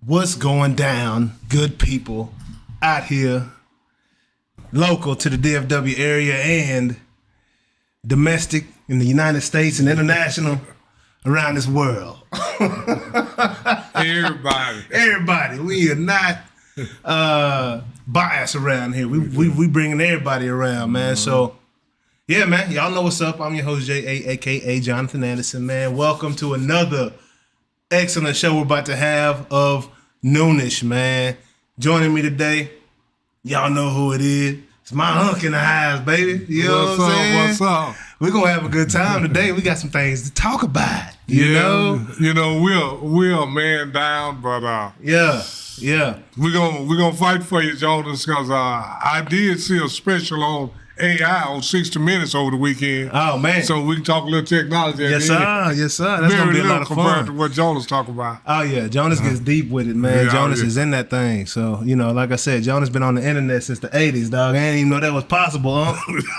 What's going down, good people out here, local to the DFW area and domestic in the United States and international around this world? Everybody. We are not biased around here. We bringing everybody around, man. So, yeah, man, y'all know what's up. I'm your host, J.A., a.k.a. Jonathan Anderson, man. Welcome to another excellent show we're about to have of Noonish, man. Joining me today, y'all know who it is. It's my hunk in the house, baby. You know what I'm saying? What's up? We're going to have a good time today. We got some things to talk about, you know? You know, we're a man down, but Yeah. we're gonna fight for you, Jonas, because I did see a special on AI on 60 Minutes over the weekend. Oh, man. So we can talk a little technology. Yes, sir. That's going to be a lot of compared to fun. what Jonas talk about. Oh, yeah. Jonas gets deep with it, man. Yeah, Jonas yeah. is in that thing. So, you know, like I said, Jonas been on the internet since the 80s, dog. I didn't even know that was possible, huh?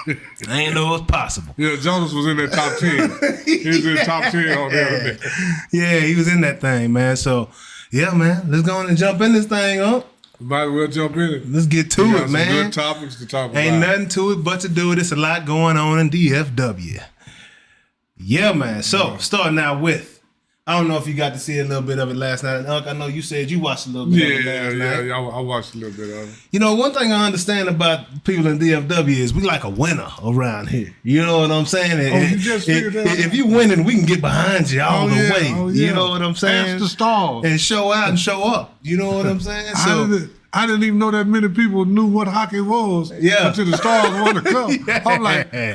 I didn't know it was possible. Yeah, Jonas was in that top 10. He was in the top 10 on the other day. Yeah, he was in that thing, man. So, yeah, man. Let's go on and jump in this thing, huh? Might as well jump in it. Let's get to We got it, some man. good topics to talk about. Ain't nothing to it but to do it. It's a lot going on in DFW. Yeah, man. So, starting out with, I don't know if you got to see a little bit of it last night. And Unc, I know you said you watched a little bit of it last night. Yeah, I watched a little bit of it. You know, one thing I understand about people in DFW is we like a winner around here. You know what I'm saying? You just figured that out? If you winning, we can get behind you all the way. Oh, yeah. You know what I'm saying? Ask the stars. And show out and show up. You know what I'm saying? So, I didn't even know that many people knew what hockey was until the Stars won the cup. Yeah. I'm like, I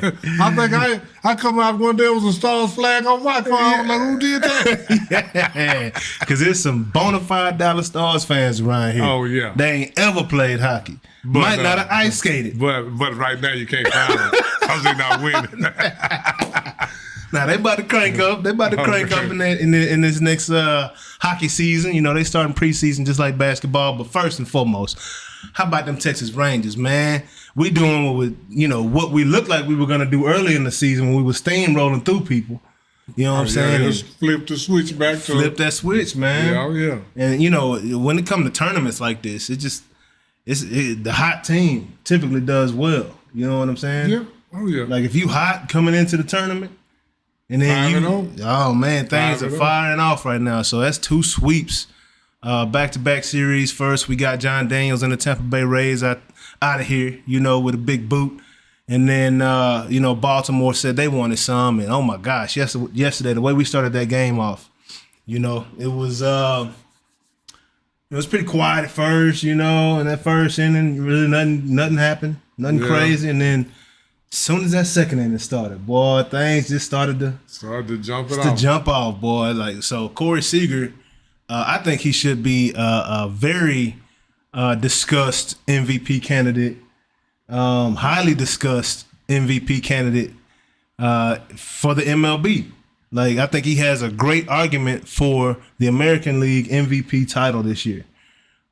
think I come out one day with a Stars flag on my car. I was like, who did that? yeah, because there's some bona fide Dallas Stars fans around here. Oh, yeah. They ain't ever played hockey. But, Might not have ice skated. But right now you can't find them because they're not winning. Now they about to crank up. They about to crank up in this next hockey season. You know, they starting preseason just like basketball. But first and foremost, how about them Texas Rangers, man? We doing what we looked like we were gonna do early in the season when we were steamrolling through people. You know what I'm saying? Just flip the switch back to flip that switch, man. Yeah. And you know, when it comes to tournaments like this, the hot team typically does well. You know what I'm saying? Yeah. Oh yeah. Like if you hot coming into the tournament. And then oh man, things are firing off right now. So that's 2 sweeps, back-to-back series. First, we got John Daniels and the Tampa Bay Rays out of here, you know, with a big boot. And then, Baltimore said they wanted some. And oh my gosh, yesterday, the way we started that game off, you know, it was pretty quiet at first, you know. In that first inning, really nothing happened, nothing crazy. And then, as soon as that second inning started, boy, things just started to jump off, boy. Like so, Corey Seager, I think he should be a very discussed MVP candidate, highly discussed MVP candidate for the MLB. Like I think he has a great argument for the American League MVP title this year.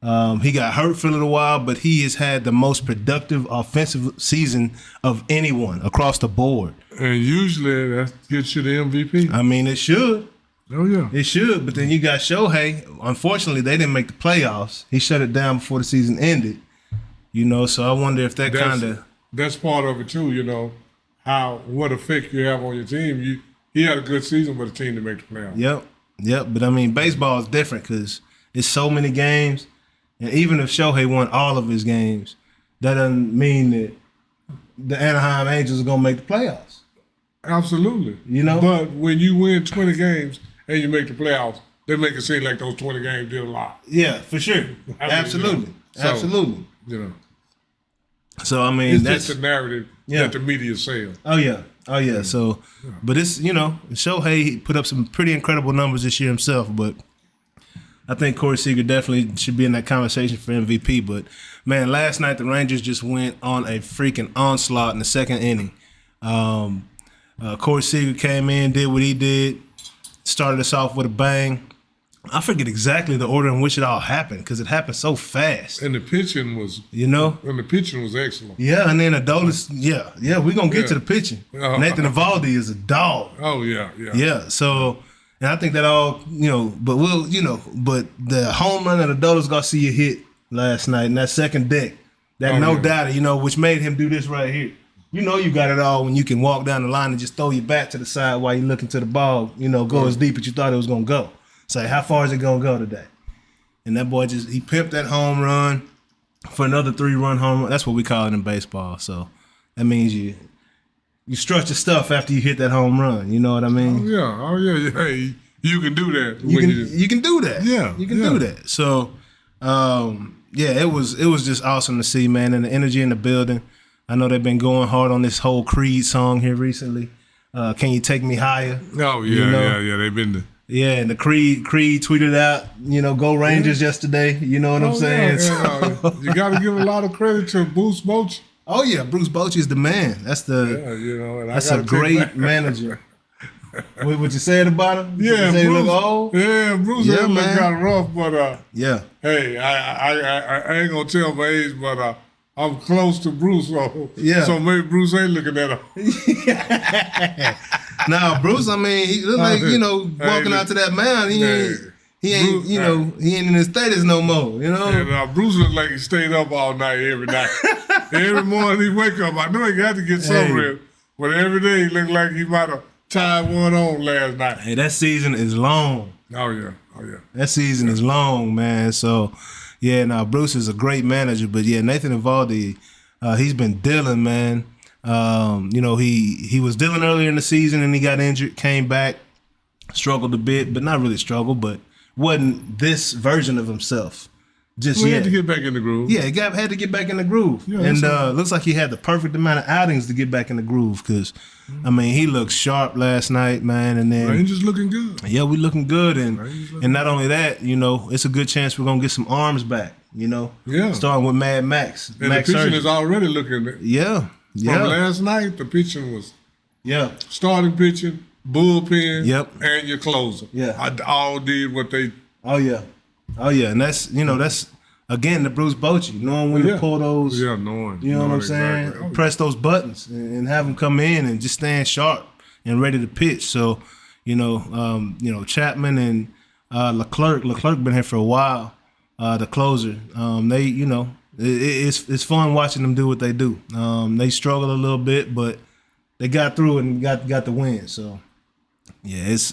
He got hurt for a little while, but he has had the most productive offensive season of anyone across the board. And usually that gets you the MVP. I mean, it should. Oh, yeah. It should, but then you got Shohei. Unfortunately, they didn't make the playoffs. He shut it down before the season ended. You know, so I wonder if that kind of... That's part of it, too, you know, what effect you have on your team. He had a good season with a team to make the playoffs. Yep. But, I mean, baseball is different because it's so many games. And even if Shohei won all of his games, that doesn't mean that the Anaheim Angels are going to make the playoffs. Absolutely. You know? But when you win 20 games and you make the playoffs, they make it seem like those 20 games did a lot. Yeah, for sure. Absolutely. Absolutely. You know. So, I mean, that's just the narrative that the media sells. Oh, yeah. So, but it's, you know, Shohei put up some pretty incredible numbers this year himself, but I think Corey Seager definitely should be in that conversation for MVP. But, man, last night the Rangers just went on a freaking onslaught in the second inning. Corey Seager came in, did what he did, started us off with a bang. I forget exactly the order in which it all happened because it happened so fast. And the pitching was, excellent. Yeah, and then Adolis, we're going to get to the pitching. Uh-huh. Nathan Eovaldi is a dog. Oh, yeah. Yeah, so... And I think that all, but the home run that Adolis Garcia hit last night in that second deck, doubter, which made him do this right here. You know you got it all when you can walk down the line and just throw your bat to the side while you're looking to the ball, go as deep as you thought it was going to go. Say, how far is it going to go today? And that boy he pimped that home run for another 3-run home run. That's what we call it in baseball. So that means you strut your stuff after you hit that home run. You know what I mean? Oh yeah. Hey, you can do that. You can do that. Yeah, you can do that. So, it was just awesome to see, man, and the energy in the building. I know they've been going hard on this whole Creed song here recently. Can you take me higher? Oh yeah. They've been. Yeah, and the Creed tweeted out, go Rangers yesterday. You know what I'm saying? Yeah. You got to give a lot of credit to Bruce Bochy. Oh yeah, Bruce Bochy is the man. That's that's a great manager. What you saying about him? Yeah, Bruce. Look old? Yeah, Bruce look kind of rough, but hey, I ain't gonna tell my age, but I'm close to Bruce, so maybe Bruce ain't looking at him. Nah, Bruce. I mean, he look like walking out to that mound. He ain't he ain't in his status no more. And Bruce looked like he stayed up all night every night. Every morning he wake up. I know he got to get some rest, but every day he looked like he might have tied one on last night. Hey, that season is long. Oh yeah. That season is long, man. So, Bruce is a great manager. But Nathan Eovaldi, he's been dealing, man. He was dealing earlier in the season and he got injured, came back, struggled a bit, but not really struggled, but wasn't this version of himself just yet. He had to get back in the groove. Yeah, he had to get back in the groove. Yeah, and looks like he had the perfect amount of outings to get back in the groove because, he looked sharp last night, man. And then Rangers looking good. Yeah, we looking good. And not only that, it's a good chance we're going to get some arms back, Yeah. Starting with Mad Max. And Max the pitching is already looking good. Yeah. From last night, the pitching was starting pitching, bullpen, and your closer. Yeah. I all did what they... Oh, yeah. And that's, that's, again, the Bruce Bochy, knowing when to pull those... Yeah, knowing. You know what I'm saying? Exactly. Press those buttons and have them come in and just stand sharp and ready to pitch. So, Chapman and Leclerc been here for a while, the closer. It's fun watching them do what they do. They struggle a little bit, but they got through it and got the win. So, it's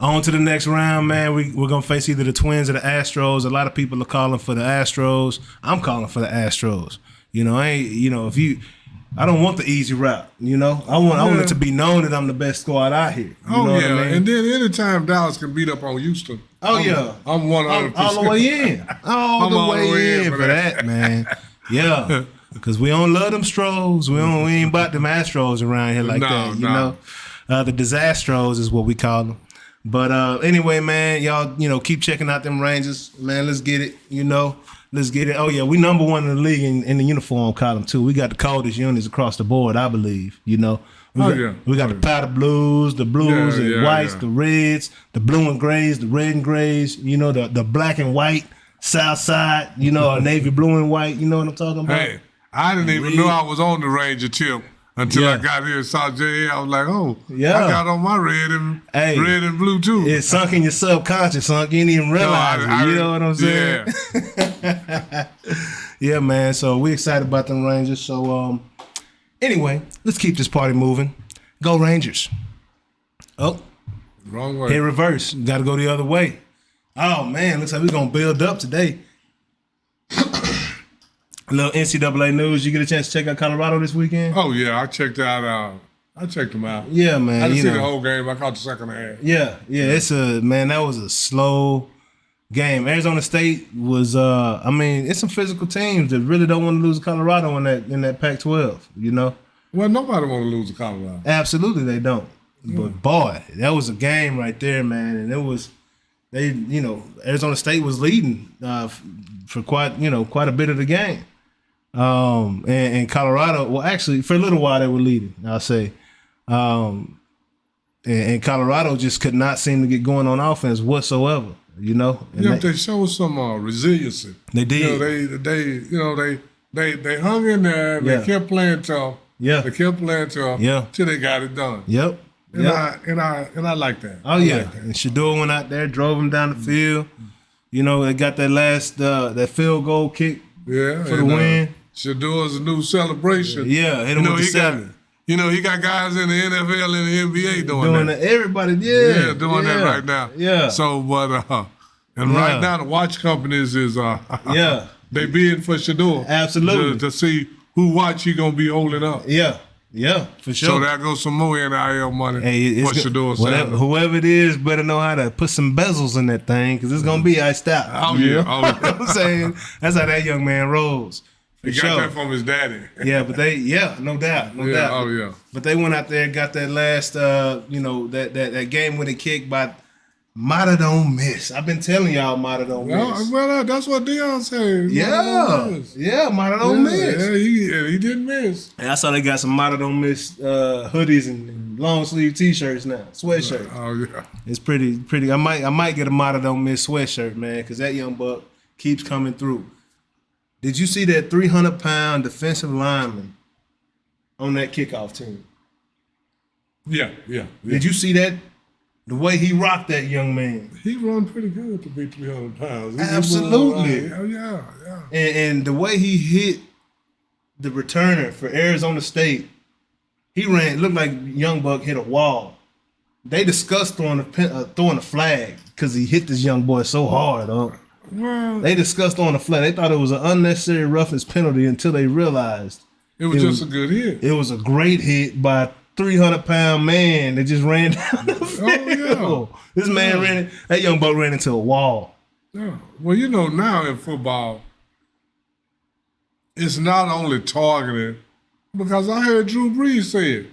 on to the next round, man. We're going to face either the Twins or the Astros. A lot of people are calling for the Astros. I'm calling for the Astros. I don't want the easy route, I want it to be known that I'm the best squad out here. You know what I mean? And then anytime Dallas can beat up on Houston. I'm 100%. All the way in. All the way in for that, man. Yeah. Because we don't love them Stros. We ain't about them Astros around here like that, The Disastros is what we call them. But anyway, man, y'all, keep checking out them Rangers. Man, let's get it, Let's get it. Oh, yeah, we number one in the league in the uniform column, too. We got the coldest unis across the board, I believe, We got the powder blues, the blues and whites, the reds, the blue and grays, the red and grays, the black and white, south side, a navy blue and white. You know what I'm talking about? Hey, I didn't even know I was on the Ranger tip until I got here and saw J.A. I was like, I got on my red and blue, too. It's sunk in your subconscious, You didn't even realize it. You know what I'm saying? Yeah. Yeah, man. So we excited about them Rangers. So, anyway, let's keep this party moving. Go Rangers. Oh. Wrong way. Hit reverse. Got to go the other way. Oh, man. Looks like we're going to build up today. A little NCAA news. You get a chance to check out Colorado this weekend? Oh, yeah. I checked them out. Yeah, man. I didn't see the whole game. I caught the second half. Yeah. That was a slow game. Arizona State was, it's some physical teams that really don't want to lose to Colorado in that Pac-12, Well, nobody want to lose to Colorado. Absolutely, they don't. Yeah. But boy, that was a game right there, man. And it was, Arizona State was leading for quite a bit of the game. And Colorado, well, actually, for a little while they were leading, I'll say. And Colorado just could not seem to get going on offense whatsoever. They showed some resiliency. They did. They hung in there. And They kept playing tough. Yeah. They kept playing tough. Yeah. Till they got it done. Yep. And I like that. Oh yeah. And Shador went out there, drove him down the field. You know, they got that last that field goal kick for the win. Shador's a new celebration. Yeah, hit him with the salad. He got guys in the NFL and the NBA doing that. Everybody, doing that right now. Yeah. So, but right now the watch companies is they bidding for Shador. Absolutely. To see who watch he gonna be holding up. Yeah, for sure. So there goes some more NIL money. Hey, Shador whoever it is better know how to put some bezels in that thing because it's gonna be iced out. Oh yeah. You know what I'm saying? That's how that young man rolls. He got that from his daddy. Yeah, but no doubt. Oh yeah. But they went out there and got that last, that game winning kick by Mata don't miss. I've been telling y'all Mata don't miss. Well, that's what Deion said. Mata don't miss. Yeah, he didn't miss. And I saw they got some Mata don't miss hoodies and long sleeve t-shirts now, sweatshirts. Oh yeah, it's pretty. I might get a Mata don't miss sweatshirt, man, because that young buck keeps coming through. Did you see that 300-pound defensive lineman on that kickoff team? Yeah. Did you see that? The way he rocked that young man. He run pretty good to be 300 pounds. Absolutely. Yeah. And the way he hit the returner for Arizona State, he looked like Young Buck hit a wall. They discussed throwing a flag because he hit this young boy so hard. Well, they discussed throwing a flag. They thought it was an unnecessary roughness penalty until they realized it was just a good hit. It was a great hit by 300-pound man that just ran down the field. Oh, yeah. This man that young buck ran into a wall. Yeah. Well, now in football, it's not only targeting, because I heard Drew Brees say it.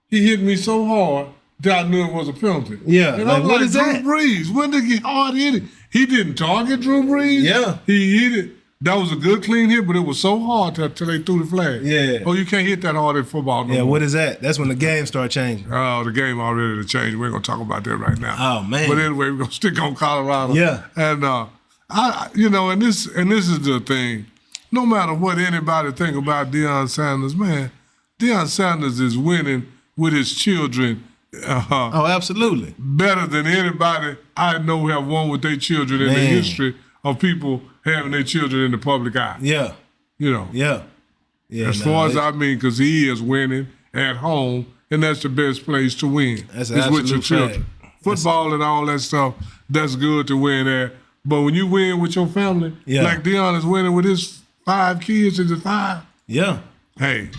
He hit me so hard that I knew it was a penalty. Yeah. And I'm what is Drew that? Brees, when did he hard hit it? He didn't target Drew Brees. Yeah. He hit it. That was a good, clean hit, but it was so hard till they threw the flag. Yeah. Oh, you can't hit that hard in football no more. What is that? That's when the game started changing. Oh, the game already changed. We ain't going to talk about that right now. Oh, man. But anyway, we're going to stick on Colorado. Yeah. And, and this is the thing. No matter what anybody think about Deion Sanders, man, Deion Sanders is winning with his children. Oh, absolutely. Better than anybody I know have won with their children in the history of people having their children in the public eye. Yeah. Yeah. As far as I mean, because he is winning at home, and that's the best place to win. That's is with your children. Football and all that stuff, that's good to win at. But when you win with your family, like Deion is winning with his 5 kids, is it 5? Yeah. Hey.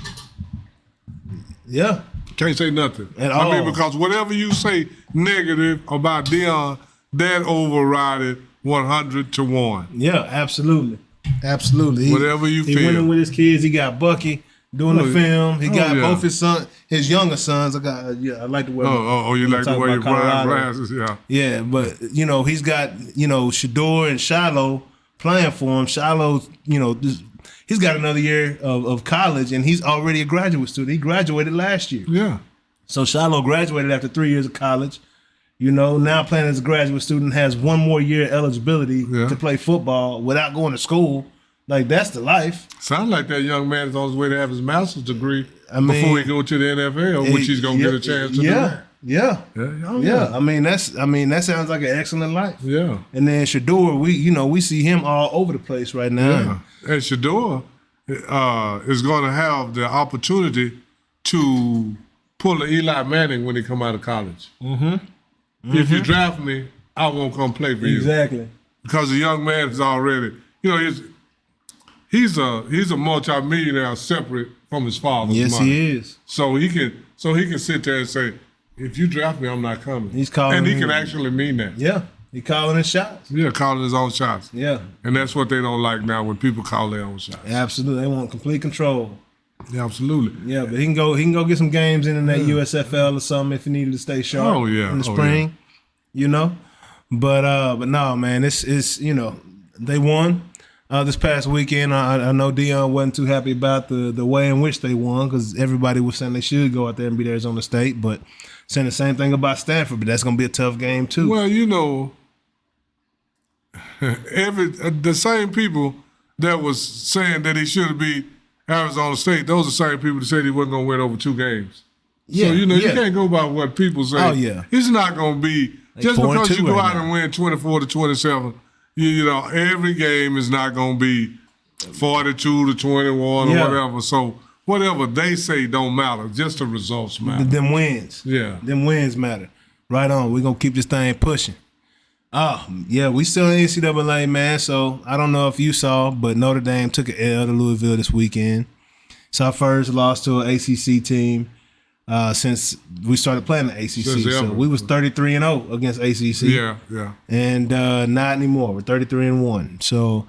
Yeah. Can't say nothing. At all. I mean, because whatever you say negative about Deion, that overrided 100-1. Yeah, absolutely. Absolutely. Whatever you feel. He winning with his kids. He got Bucky doing the film. He got both his sons, his younger sons. I like the way. You like the way you wear glasses, yeah. Yeah, but he's got Shador and Shiloh playing for him. Shiloh's he's got another year of college, and he's already a graduate student. He graduated last year. Yeah. So Shiloh graduated after 3 years of college. Now playing as a graduate student, has one more year eligibility to play football without going to school. Like, that's the life. Sounds like that young man is on his way to have his master's degree before he go to the NFL, which he's gonna get a chance to do. Yeah. I mean, that sounds like an excellent life. Yeah. And then Shador, we see him all over the place right now. Yeah. And Shador is going to have the opportunity to pull an Eli Manning when he come out of college. Mm-hmm. If you draft me, I won't come play for you. Exactly. Because the young man is already, he's a multi-millionaire separate from his father's money. Yes, he is. So he can sit there and say, if you draft me, I'm not coming. He's calling, and he can actually mean that. Yeah, he calling his shots. Yeah, calling his own shots. Yeah, and that's what they don't like now when people call their own shots. Absolutely, they want complete control. Yeah, absolutely. Yeah, but he can go get some games in that USFL or something if he needed to stay sharp. Oh yeah, in the spring, But no, man, it's they won. This past weekend, I know Deion wasn't too happy about the way in which they won because everybody was saying they should go out there and beat Arizona State, but saying the same thing about Stanford, but that's going to be a tough game too. Well, the same people that was saying that he should have beat Arizona State, those are the same people that said he wasn't going to win over 2 games. Yeah, so, you can't go by what people say. Oh, yeah. It's not going to be, just because you go out and win 24-27, you know, every game is not going to be 42-21 or whatever. So whatever they say don't matter. Just the results matter. Them wins. Yeah. Them wins matter. Right on. We're going to keep this thing pushing. Oh, yeah, we still in NCAA, man. So I don't know if you saw, but Notre Dame took an L to Louisville this weekend. It's our first loss to an ACC team since we started playing the ACC. So we was 33-0 against ACC. Yeah. And not anymore. We're 33-1. So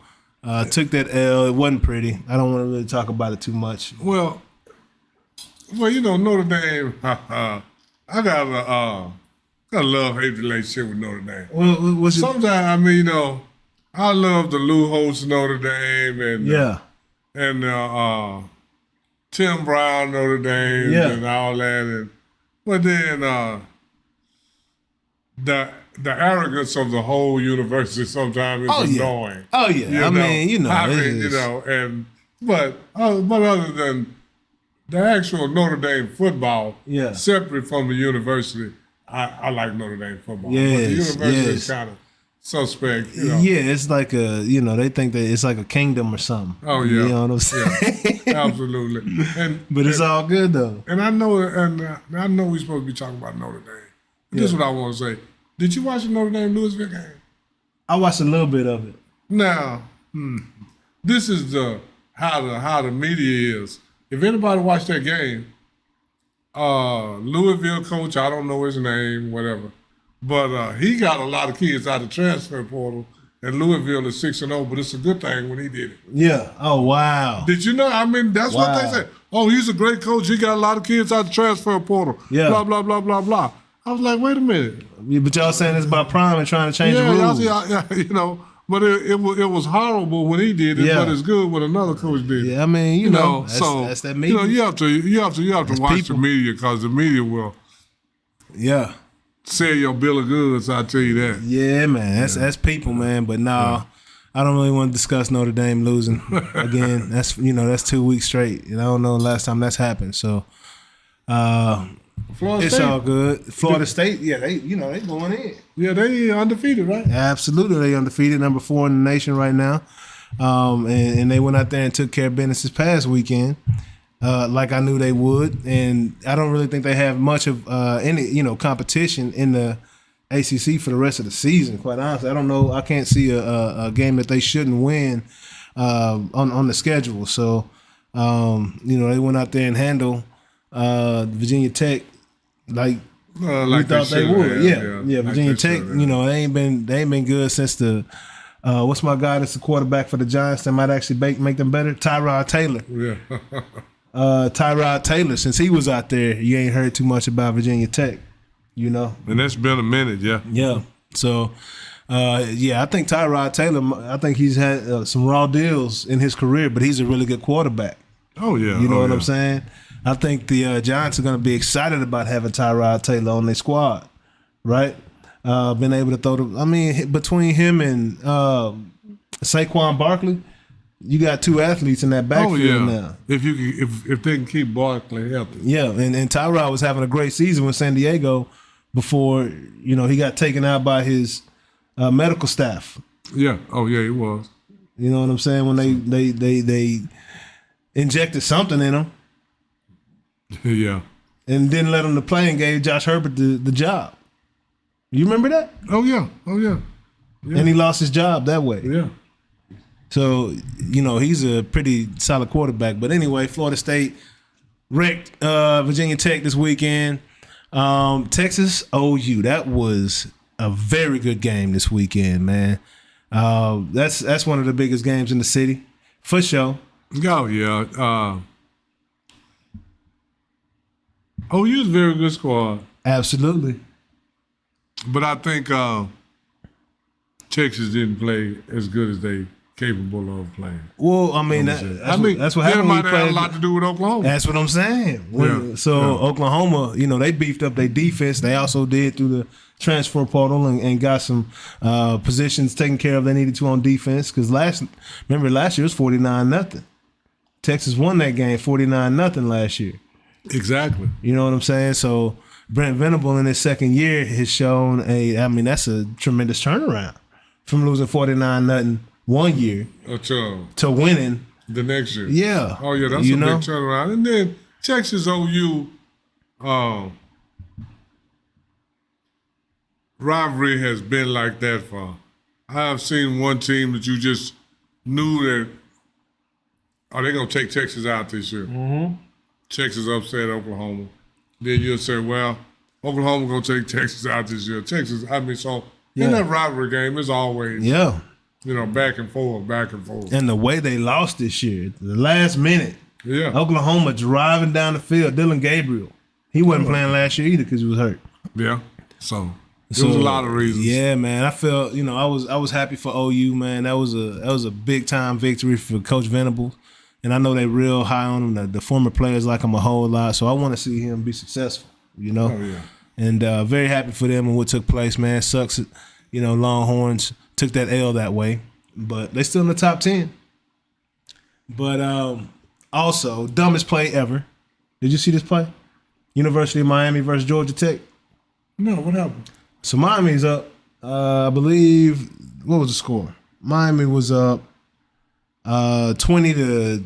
took that L. It wasn't pretty. I don't want to really talk about it too much. Well, you know, Notre Dame, I got a love-hate relationship with Notre Dame. Well, sometimes, I mean, you know, I love the Lou Holtz Notre Dame and Tim Brown Notre Dame and all that. But then the arrogance of the whole university sometimes is annoying. Oh yeah, I mean, you know, but other than the actual Notre Dame football, separate from the university, I like Notre Dame football. Yes, but the university is kind of suspect. You know? Yeah, it's like they think that it's like a kingdom or something. Oh yeah, you know what I'm saying? Yeah, absolutely. But it's all good though. And I know we're supposed to be talking about Notre Dame. This is what I want to say. Did you watch the Notre Dame Louisville game? I watched a little bit of it. Now, this is how the media is. If anybody watched that game, Louisville coach, I don't know his name, whatever, but he got a lot of kids out of the transfer portal, and Louisville is 6-0, but it's a good thing when he did it. Yeah. Oh, wow. Did you know? I mean, that's what they said. Oh, he's a great coach. He got a lot of kids out of the transfer portal. Yeah. Blah, blah, blah, blah, blah. I was like, wait a minute. Yeah, but y'all saying it's about Prime and trying to change the rules. Yeah, you know. But it was horrible when he did it, but it's good when another coach did it. Yeah, I mean, you know, that's that media. You know, you have to watch the media because the media will sell your bill of goods, I'll tell you that. Yeah, man. That's people, man. But I don't really want to discuss Notre Dame losing again. That's 2 weeks straight. And I don't know the last time that's happened. So Florida State. All good. Florida State, they going in. Yeah, they undefeated, right? Absolutely, they undefeated, number 4 in the nation right now. And they went out there and took care of business this past weekend, like I knew they would. And I don't really think they have much of any competition in the ACC for the rest of the season. Quite honestly, I don't know. I can't see a game that they shouldn't win on the schedule. So they went out there and handled Virginia Tech like we thought they would. Yeah. Virginia Tech, they ain't been good since the what's my guy that's the quarterback for the Giants that might actually make them better? Tyrod Taylor. Yeah. Tyrod Taylor, since he was out there, you ain't heard too much about Virginia Tech, And that's been a minute, yeah. Yeah. So I think Tyrod Taylor, I think he's had some raw deals in his career, but he's a really good quarterback. Oh yeah. You know what I'm saying? I think the Giants are going to be excited about having Tyrod Taylor on their squad, right? Been able to throw between him and Saquon Barkley, you got 2 athletes in that backfield now. If they can keep Barkley healthy. Yeah, and Tyrod was having a great season with San Diego before, he got taken out by his medical staff. Yeah. Oh yeah, he was. You know what I'm saying? When they injected something in him. Yeah. And didn't let him to play and gave Josh Herbert the job. You remember that? Oh, yeah. And he lost his job that way. Yeah. So, he's a pretty solid quarterback. But anyway, Florida State wrecked Virginia Tech this weekend. Texas OU, that was a very good game this weekend, man. That's one of the biggest games in the city, for sure. Oh, yeah. OU's a very good squad. Absolutely. But I think Texas didn't play as good as they capable of playing. Well, that's what happened. That might have a lot to do with Oklahoma. That's what I'm saying. Oklahoma, they beefed up their defense. They also did through the transfer portal and got some positions taken care of they needed to on defense. Because last year it was 49-0. Texas won that game 49-0 last year. Exactly. You know what I'm saying? So Brent Venable in his second year has shown that's a tremendous turnaround from losing 49-0 one year to winning the next year. Yeah. Oh yeah, that's a big turnaround. And then Texas OU rivalry has been like that for. I have seen one team that you just knew that they're gonna take Texas out this year. Mm-hmm. Texas upset Oklahoma. Then you'll say, well, Oklahoma gonna take Texas out this year. Texas, in that rivalry game, it's always back and forth, back and forth. And the way they lost this year, the last minute, Oklahoma driving down the field, Dylan Gabriel, he wasn't playing last year either because he was hurt. Yeah, so there was a lot of reasons. Yeah, man, I felt I was happy for OU, man. That was a big time victory for Coach Venables. And I know they real high on him. The former players like him a whole lot, so I want to see him be successful. Oh, yeah. And very happy for them and what took place, man. Sucks, Longhorns took that L that way, but they still in the top 10. But also, dumbest play ever. Did you see this play? University of Miami versus Georgia Tech. No, what happened? So Miami's up. I believe, what was the score? Miami was up 20-16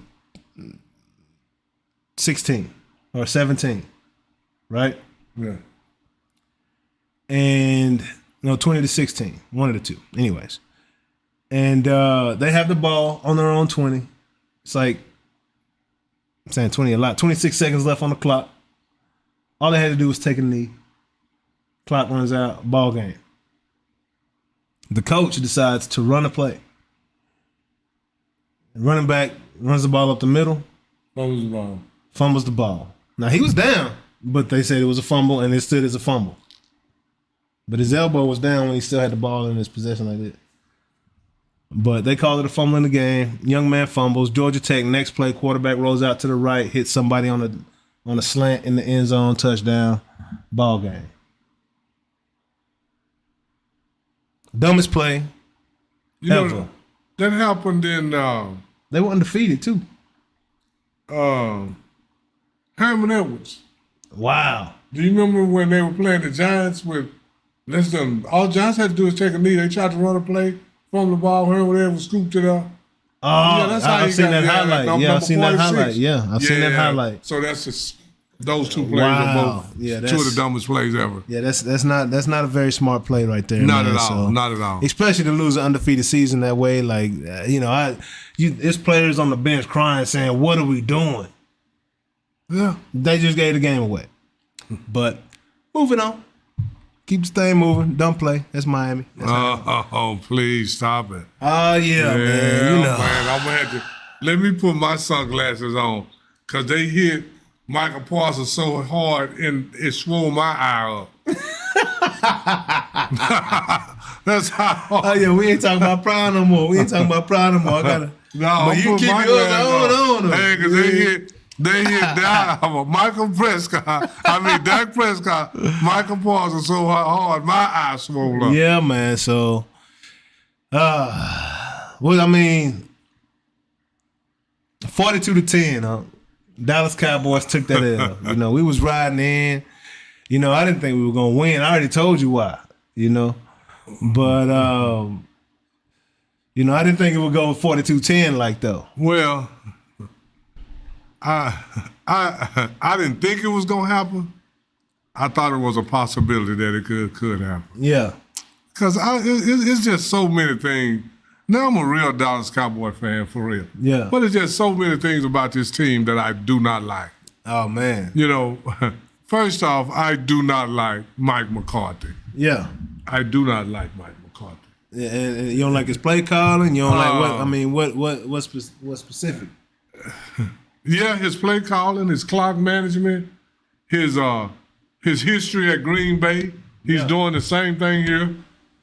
or 17, right? Yeah. And 20-16, one of the two. Anyways, and they have the ball on their own 20. It's like I'm saying 20 a lot. 26 seconds left on the clock. All they had to do was take a knee. Clock runs out. Ball game. The coach decides to run a play. Running back runs the ball up the middle. Fumbles the ball. Now, he was down, but they said it was a fumble, and it stood as a fumble. But his elbow was down when he still had the ball in his possession like that. But they called it a fumble in the game. Young man fumbles. Georgia Tech, next play, quarterback rolls out to the right, hits somebody on a slant in the end zone, touchdown, ball game. Dumbest play ever. That happened in... they were undefeated, too. Herman Edwards. Wow. Do you remember when they were playing the Giants with less than... All Giants had to do was take a knee. They tried to run a play from the ball. Herman Edwards scooped it up. Oh, yeah, that's how I've seen that highlight. Yeah, I've seen that highlight. Yeah, I've seen that highlight. So that's just... Those two plays are both two of the dumbest plays ever. Yeah, that's not a very smart play right there. Not at all. Not at all. Especially to lose an undefeated season that way. Like it's players on the bench crying, saying, "What are we doing?" Yeah, they just gave the game away. But moving on, keep the thing moving. Dumb play. That's Miami. Please stop it. Oh yeah, man. Man, I'm gonna have to let me put my sunglasses on because they hit Michael Parsons so hard and it swole my eye up. That's how. Oh yeah, we ain't talking about pride no more. I gotta. No, but you keep yours on. Hey, because they hit down Michael Prescott. Dak Prescott. Michael Parsons so hard, my eye swole up. Yeah, man. So, 42-10, huh? Dallas Cowboys took that L. We was riding in. I didn't think we were going to win. I already told you why, But, I didn't think it would go 42-10 like though. Well, I didn't think it was going to happen. I thought it was a possibility that it could happen. Yeah. Because it's just so many things. Now I'm a real Dallas Cowboy fan for real. Yeah. But it's just so many things about this team that I do not like. Oh, man. First off, I do not like Mike McCarthy. Yeah. I do not like Mike McCarthy. Yeah, and you don't like his play calling? You don't like what's specific? Yeah, his play calling, his clock management, his history at Green Bay. He's doing the same thing here.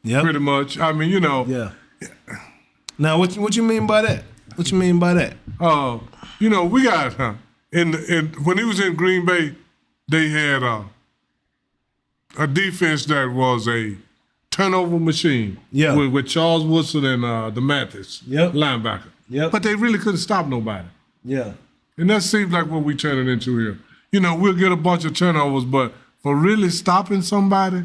Yeah. Pretty much. Yeah. Now, what you mean by that? What you mean by that? We got when he was in Green Bay, they had a defense that was a turnover machine. Yeah, with Charles Woodson and the Mathis linebacker. Yep. But they really couldn't stop nobody. Yeah, and that seems like what we turning into here. we'll get a bunch of turnovers, but for really stopping somebody.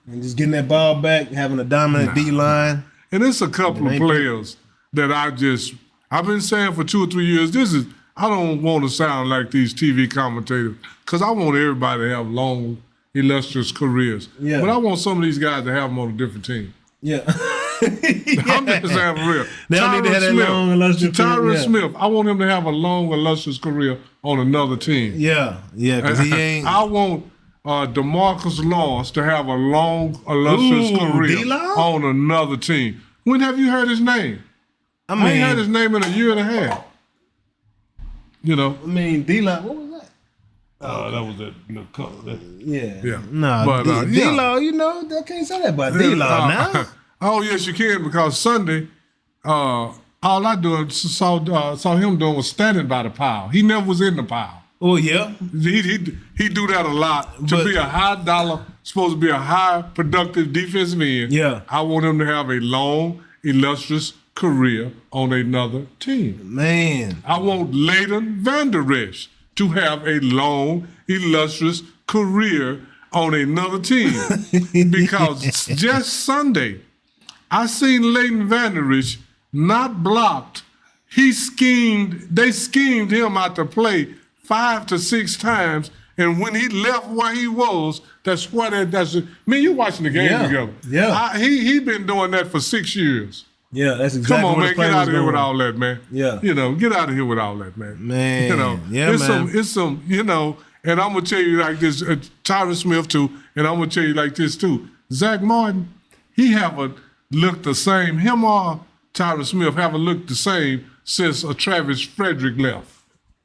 And just getting that ball back, having a dominant D-line. And it's a couple of players that I've been saying for 2 or 3 years, I don't want to sound like these TV commentators, because I want everybody to have long, illustrious careers. Yeah. But I want some of these guys to have them on a different team. Yeah. I'm just saying for real. They don't need to have that long, illustrious career. Tyron Smith, I want him to have a long, illustrious career on another team. Yeah, because he ain't. I want DeMarcus Lawrence to have a long, illustrious career D-Law? on another team. When have you heard his name? I ain't heard his name in a year and a half. D-Law, what was that? That was that little color. Yeah. No, but D-Law, I can't say that about D-Law now. Oh, yes, you can, because Sunday, all I saw him doing was standing by the pile. He never was in the pile. Oh, yeah. He do that a lot. To be a high dollar, supposed to be a high productive defensive end. Yeah. I want him to have a long, illustrious career on another team. Man. I want Leighton Vander Esch to have a long, illustrious career on another team. Because just Sunday, I seen Leighton Vander Esch not blocked. They schemed him out to play 5 to 6 times, and when he left where he was, you watching the game together. Yeah. He been doing that for 6 years. Yeah, that's exactly what Come on, man, get out of here with all that, man. Yeah. Get out of here with all that, man. Man. It's some, and I'm going to tell you like this, Tyron Smith too, and I'm going to tell you like this too. Zach Martin, he haven't looked the same. Him or Tyron Smith haven't looked the same since Travis Frederick left.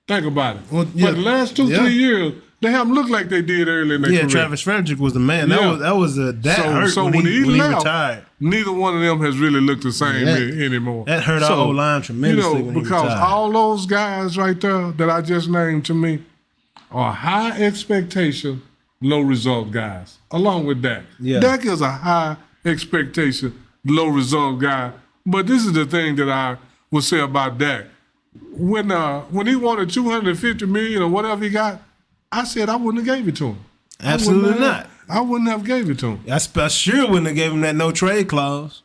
Think about it. Well, for the last 2-3 years, they haven't looked like they did early in their career. Travis Frederick was the man. That was hurt when he left, retired. Neither one of them has really looked the same anymore. That hurt our O-line tremendously when he because retired. all those guys right there that I just named to me are high expectation, low result guys. Along with Dak. Yeah. Dak is a high expectation, low result guy. But this is the thing that I would say about Dak. When he wanted $250 million or whatever he got, I said I wouldn't have gave it to him. Absolutely not. I wouldn't have gave it to him. I sure wouldn't have gave him that no trade clause.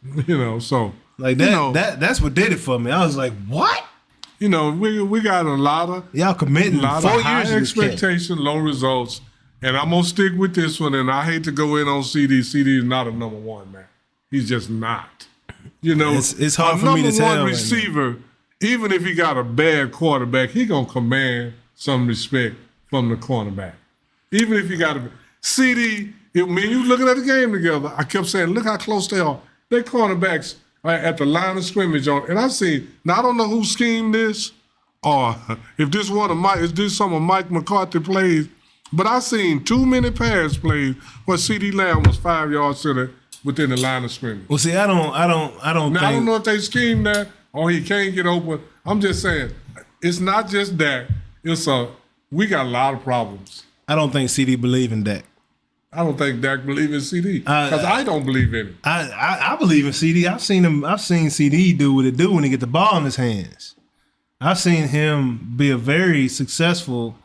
So like that. That's what did it for me. I was like, what? We got a lot of y'all committing 4 years high expectation, low results, and I'm gonna stick with this one. And I hate to go in on CD. CD is not a number one, man. He's just not. It's hard for me to tell. Number one receiver. Even if he got a bad quarterback, he gonna command some respect from the cornerback. Even if he got a CD, you looking at the game together, I kept saying, look how close they are. Their cornerbacks are at the line of scrimmage on. And I've seen, now I don't know who schemed this, or if this some of Mike McCarthy plays, but I seen too many pass plays where CD Lamb was 5 yards within the line of scrimmage. Well, see, I don't think. I don't know if they schemed that or he can't get open. I'm just saying, it's not just that. We got a lot of problems. I don't think CD believe in Dak. I don't think Dak believe in CD because I don't believe in him. I believe in CD. I've seen CD do what it do when he get the ball in his hands. I've seen him be a very successful,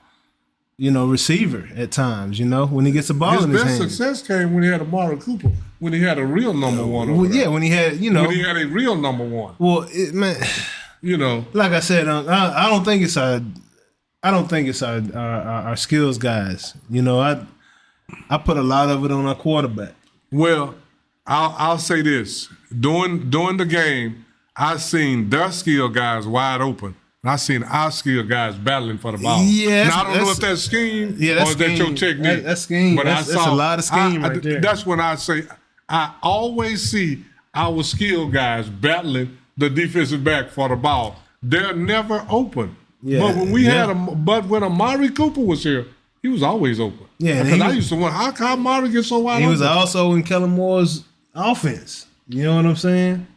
receiver at times. When he gets the ball in his hands. His best success came when he had Amari Cooper. When he had a real number one. When he had, when he had a real number one. Well, like I said, I don't think it's our skills guys. I put a lot of it on our quarterback. Well, I'll say this: during the game, I seen their skill guys wide open. And I seen our skill guys battling for the ball. Yeah, now, I don't know if that's scheme or is that your technique. That's scheme. But that's a lot of scheme right there. That's when I say I always see our skill guys battling the defensive back for the ball. They're never open. Yeah, but when Amari Cooper was here, he was always open. Yeah, because I used to wonder how Amari gets so wide open. He was also in Kellen Moore's offense. You know what I'm saying?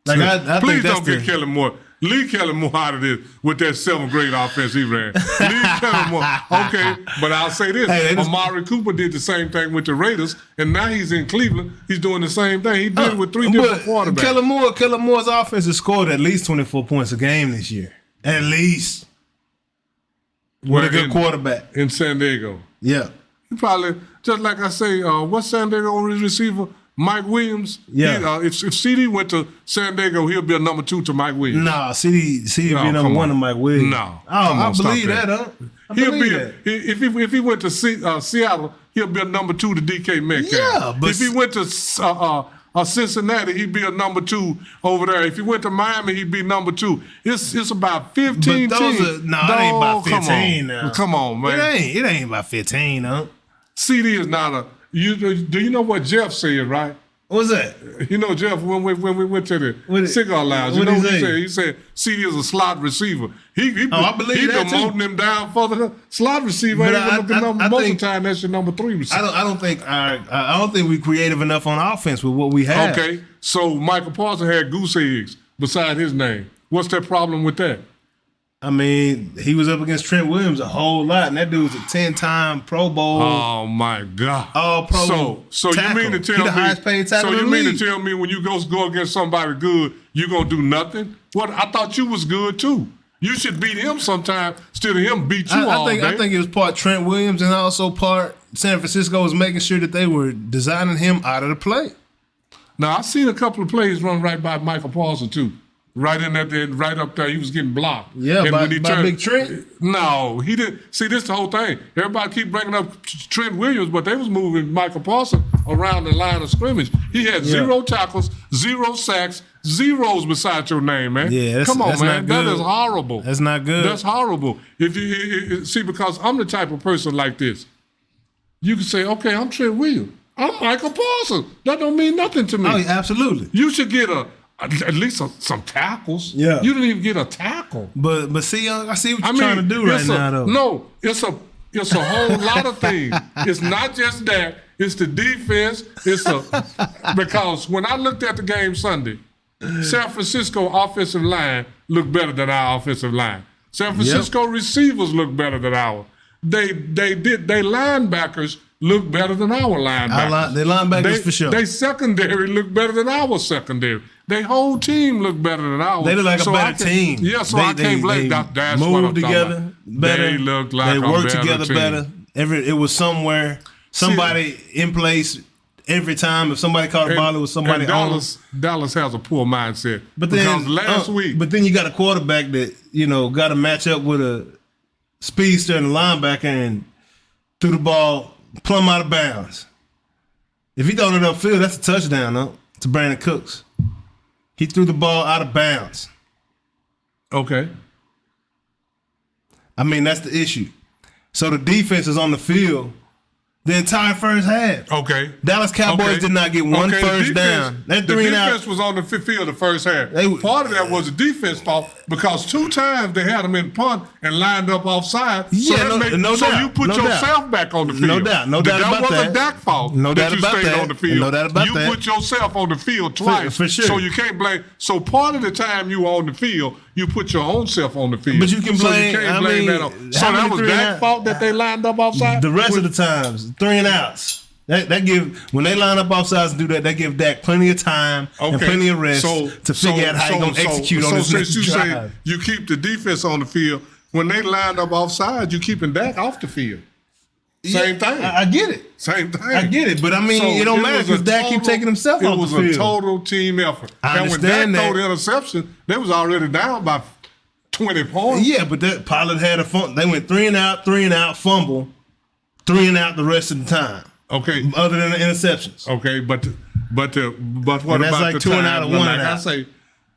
Like I please don't get Kellen Moore. Leave Kellen Moore out of this with that 7th grade offense he ran. Leave Kellen Moore. Okay, but I'll say this. Amari Cooper did the same thing with the Raiders, and now he's in Cleveland. He's doing the same thing. He did it with 3 different quarterbacks. Kellen Moore's offense has scored at least 24 points a game this year. At least. With a good quarterback. In San Diego. Yeah. He probably, just like I say, what's San Diego receiver? Mike Williams. Yeah. If CD went to San Diego, he'll be a number 2 to Mike Williams. Nah, CD be number 1 to Mike Williams. No. I believe that, huh? If he went to Seattle, he'll be a number 2 to DK Metcalf. Yeah, but if he went to Cincinnati, he'd be a number 2 over there. If he went to Miami, he'd be number 2. It's about 15 teams. It ain't about 15 now. Come on, man. It ain't about 15, huh? CD is not a. Do you know what Jeff said, right? What's that? You know, Jeff, when we went to the cigar lounge, you know what he said? He said CD is a slot receiver. I believe that too. He demoting him down for the slot receiver. Most of the time, that's your number 3 receiver. I don't think we're creative enough on offense with what we have. Okay, so Michael Parsons had goose eggs beside his name. What's that problem with that? I mean, he was up against Trent Williams a whole lot, and that dude was a 10-time Pro Bowl. Oh my God! All Pro. So you mean to tell me? The highest paid tackle in the league. So you mean to tell me when you go against somebody good, you gonna do nothing? What? I thought you was good too. You should beat him sometime instead of him beat you all day. I think it was part Trent Williams and also part San Francisco was making sure that they were designing him out of the play. Now I seen a couple of plays run right by Michael Parsons too. Right in that, right up there, he was getting blocked. Yeah, and by Big Trent? No, he didn't. See, this is the whole thing. Everybody keep bringing up Trent Williams, but they was moving Michael Parsons around the line of scrimmage. He had 0 tackles, 0 sacks, zeros beside your name, man. Yeah, come on, man. That is horrible. That's not good. That's horrible. If you see, because I'm the type of person like this. You can say, okay, I'm Trent Williams. I'm Michael Parsons. That don't mean nothing to me. Oh, yeah, absolutely. You should get at least some tackles. Yeah. You didn't even get a tackle. But see, I see what you're trying to do right now, though. No, it's a whole lot of things. It's not just that. It's the defense. Because when I looked at the game Sunday, San Francisco offensive line looked better than our offensive line. San Francisco receivers look better than ours. They linebackers look better than our linebackers. They linebackers for sure. They secondary look better than our secondary. Their whole team look better than ours. They look like a better team. Yeah, so I can't blame that. That's what I'm moved together better. They look like they work together team. better. It was somebody in place every time. If somebody caught a ball, it was somebody on. Dallas has a poor mindset. But then last week. But then you got a quarterback that got to match up with a speedster and a linebacker and threw the ball plumb out of bounds. If he throw it upfield, that's a touchdown, to Brandon Cooks. He threw the ball out of bounds. Okay. I mean, that's the issue. So the defense is on the field the entire first half. Okay. Dallas Cowboys did not get one first down. The defense was on the field the first half. Part of that was the defense fault because 2 times they had them in punt and lined up offside. Yeah, so you put yourself back on the field. No doubt about that. That wasn't Dak's fault that you stayed on the field. No doubt about that. You put yourself on the field twice. For sure. So you can't blame. So part of the time you were on the field, you put your own self on the field. But you can blame. So you can't blame that on. So that was Dak's fault that they lined up offside? The rest of the times, 3 and outs. That give when they line up offsides and do that, they give Dak plenty of time and plenty of rest to figure out how he's going to execute on this next drive. So since you say you keep the defense on the field, when they lined up offside, you keeping Dak off the field. Same thing. I get it. Same thing. I get it, but I mean, it don't matter because Dak keep taking himself off the field. It was a total team effort. I understand when Dak threw the interception, they was already down by 20 points. Yeah, but that Pollard had a fumble. They went 3 and out, fumble, 3 and out the rest of the time. Okay. Other than the interceptions. Okay, but what and that's about like the 2 time? and out of 1 and out. I say,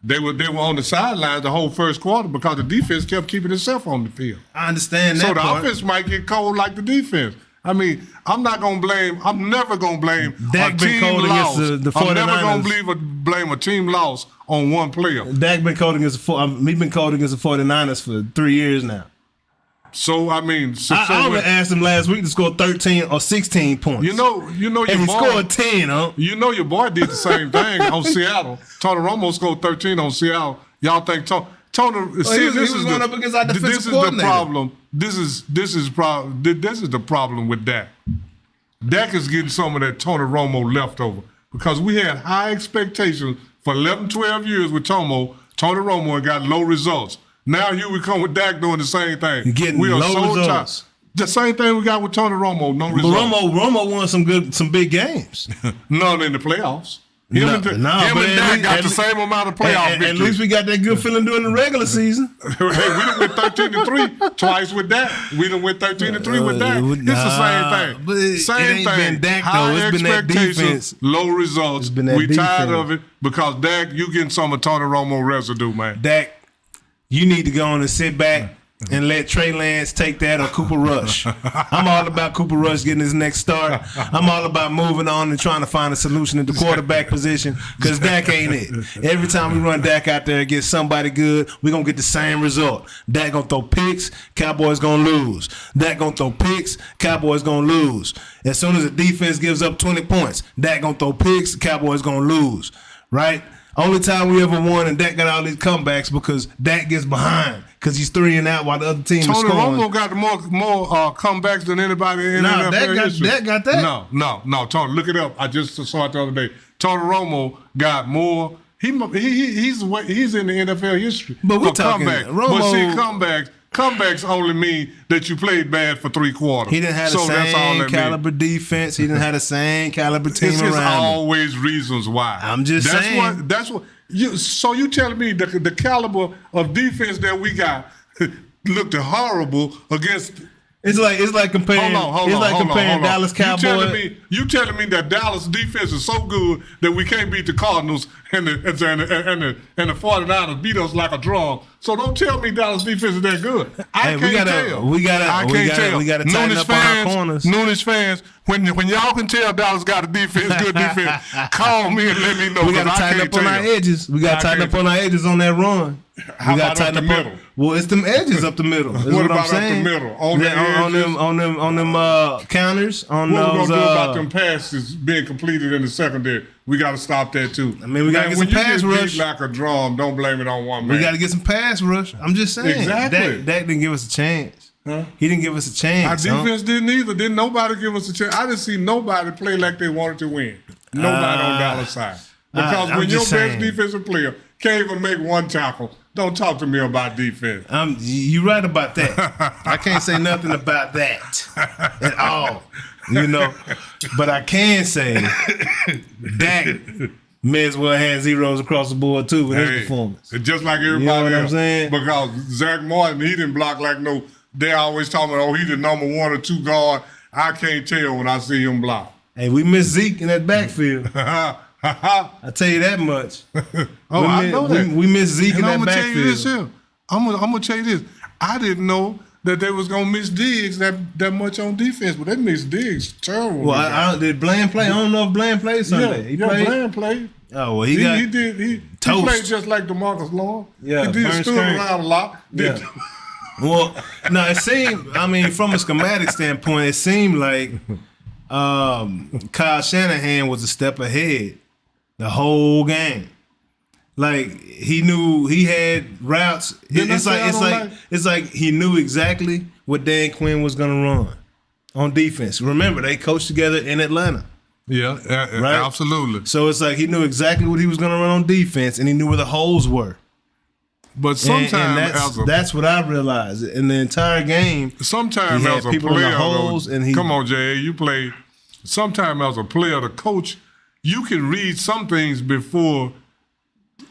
they were on the sidelines the whole first quarter because the defense kept keeping itself on the field. I understand that. So the offense might get cold like the defense. I mean, I'm never going to blame Dak a team loss. The I'm never going to blame a team loss on one player. Dak been cold against the 49ers for 3 years now. So I mean, I only asked him last week to score 13 or 16 points. You know, and he scored 10, huh? You know, your boy did the same thing on Seattle. Tony Romo scored 13 on Seattle. Y'all think Tony? This is going up against our defensive coordinator. The problem. This is the problem with Dak. Dak is getting some of that Tony Romo leftover because we had high expectations for 11, 12 years with Tony Romo and got low results. Now you would come with Dak doing the same thing. You're getting low results. The same thing we got with Tony Romo, no results. But Romo won some big games. None in the playoffs. Him and Dak got the same amount of playoff victories. At least we got that good feeling during the regular season. Hey, we done went 13-3 twice with Dak. We done went 13-3 with Dak. It's the same thing. Same thing. Dak, high expectations, low results. We tired of it because Dak, you getting some of Tony Romo residue, man. Dak, you need to go on and sit back and let Trey Lance take that or Cooper Rush. I'm all about Cooper Rush getting his next start. I'm all about moving on and trying to find a solution at the quarterback position because Dak ain't it. Every time we run Dak out there against somebody good, we're going to get the same result. Dak going to throw picks, Cowboys going to lose. Dak going to throw picks, Cowboys going to lose. As soon as the defense gives up 20 points, Dak going to throw picks, Cowboys going to lose. Right? Only time we ever won and Dak got all these comebacks because Dak gets behind because he's 3 and out while the other team is scoring. Tony Romo got more comebacks than anybody in the NFL history. Dak got that? No, Tony, look it up. I just saw it the other day. Tony Romo got more. He's in the NFL history. But we're talking comebacks. But see, comebacks only mean that you played bad for 3 quarters. He didn't have the same caliber defense. He didn't have the same caliber team around him. There's always reasons why. I'm just saying. That's what. So you telling me the caliber of defense that we got looked horrible against? It's like comparing. Hold on. Dallas Cowboys. You telling me that Dallas defense is so good that we can't beat the Cardinals and the 49ers beat us like a drum. So don't tell me Dallas defense is that good. I can't tell. We gotta tighten up on our corners. Noonish fans, when y'all can tell Dallas got a defense, good defense, call me and let me know. We gotta tighten up on our edges. We gotta tighten up on our edges on that run. How about up the middle? Well, it's them edges up the middle. What about up the middle? On them counters. What we gonna do about them passes being completed in the secondary? We got to stop that too. I mean, we got to get some pass rush. When you get beat like a drum, don't blame it on one man. We got to get some pass rush. I'm just saying. Exactly. Dak didn't give us a chance. Huh? He didn't give us a chance. Our defense didn't either. Didn't nobody give us a chance. I didn't see nobody play like they wanted to win. Nobody on Dallas side. Because when your best defensive player can't even make one tackle, don't talk to me about defense. You're right about that. I can't say nothing about that at all. But I can say Dak may as well have zeros across the board too with his performance. Just like everybody else. I'm saying? Because Zach Martin, he didn't block like no. They always talking about, he the number 1 or 2 guard. I can't tell when I see him block. Hey, we miss Zeke in that backfield. I tell you that much. I know that. We miss Zeke in that backfield. Tell you this here. I'm gonna tell you this. I didn't know that they was gonna miss Diggs that much on defense, but they missed Diggs terrible. Well, did Bland play? I don't know if Bland played Sunday. Bland played. Oh well, he did. He played just like DeMarcus Lawrence. Yeah, he stood around a lot. Yeah. Well, no, it seemed. I mean, from a schematic standpoint, it seemed like Kyle Shanahan was a step ahead the whole game. Like he knew he had routes. It's like he knew exactly what Dan Quinn was gonna run on defense. Remember, they coached together in Atlanta. Yeah, right? Absolutely. So it's like he knew exactly what he was gonna run on defense, and he knew where the holes were. But sometimes that's what I realized in the entire game. Sometimes as a player, come on, Jay, you play. Sometimes as a player, the coach, you can read some things before.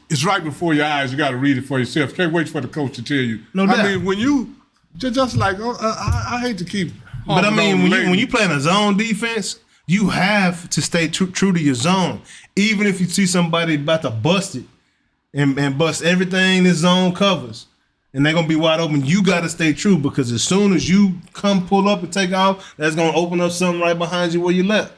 It's right before your eyes. You got to read it for yourself. Can't wait for the coach to tell you. No doubt. I mean, when you just like, I hate to keep. But I mean, when you play in a zone defense, you have to stay true to your zone. Even if you see somebody about to bust it and bust everything this zone covers, and they're gonna be wide open, you got to stay true because as soon as you come pull up and take off, that's gonna open up something right behind you where you left.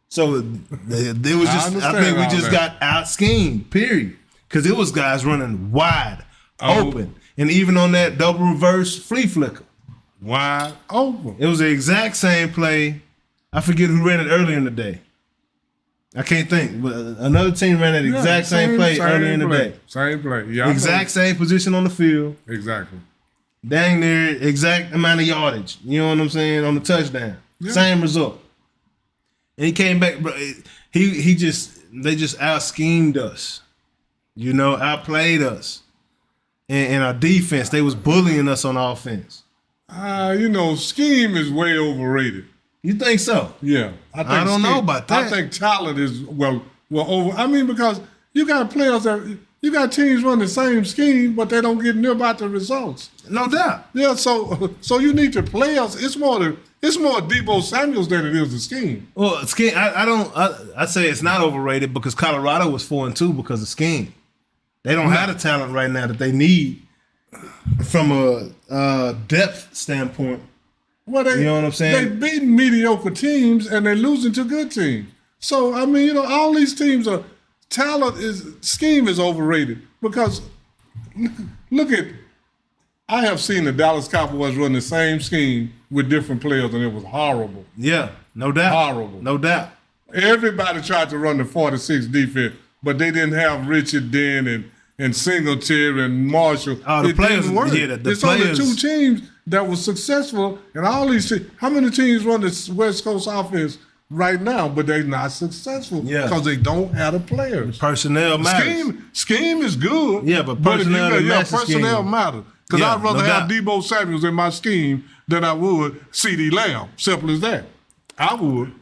So it was just. I think we just got out schemed. Period. Because it was guys running wide open. And even on that double reverse flea flicker. Wide open. It was the exact same play. I forget who ran it earlier in the day. I can't think. But another team ran that exact same play earlier in the day. Same play. Yeah. Exact same position on the field. Exactly. Dang near exact amount of yardage. You know what I'm saying? On the touchdown. Yeah. Same result. And he came back, bro. They just out schemed us. Outplayed us. and our defense. They was bullying us on offense. Scheme is way overrated. You think so? Yeah. I don't know about that. I think talent is well over. I mean, because you got players you got teams run the same scheme, but they don't get near about the results. No doubt. Yeah, so you need to play us. It's more Debo Samuels than it is the scheme. Well, scheme. I say it's not overrated because Colorado was 4-2 because of scheme. They don't have the talent right now that they need from a depth standpoint. Well, you know what I'm saying? They beating mediocre teams and they're losing to good teams. So I mean, all these teams are scheme is overrated because look at. I have seen the Dallas Cowboys run the same scheme with different players, and it was horrible. Yeah, no doubt. Horrible. No doubt. Everybody tried to run the 46 defense, but they didn't have Richard Den and Singletary and Marshall. The players didn't work. Yeah, it's only two teams that was successful, and all these teams. How many teams run the West Coast offense right now, but they're not successful because they don't have the players. The personnel matters. Scheme is good. Yeah, but personnel matters. Because I'd rather have Debo Samuels in my scheme than I would CeeDee Lamb. Simple as that. I would.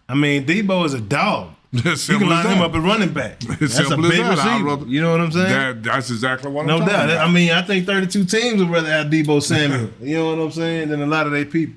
I mean, Debo is a dog. You can line him up at running back. That's a big receiver. You know what I'm saying? That's exactly what I'm talking about. No doubt. I mean, I think 32 teams would rather have Debo Samuel. You know what I'm saying? Than a lot of their people.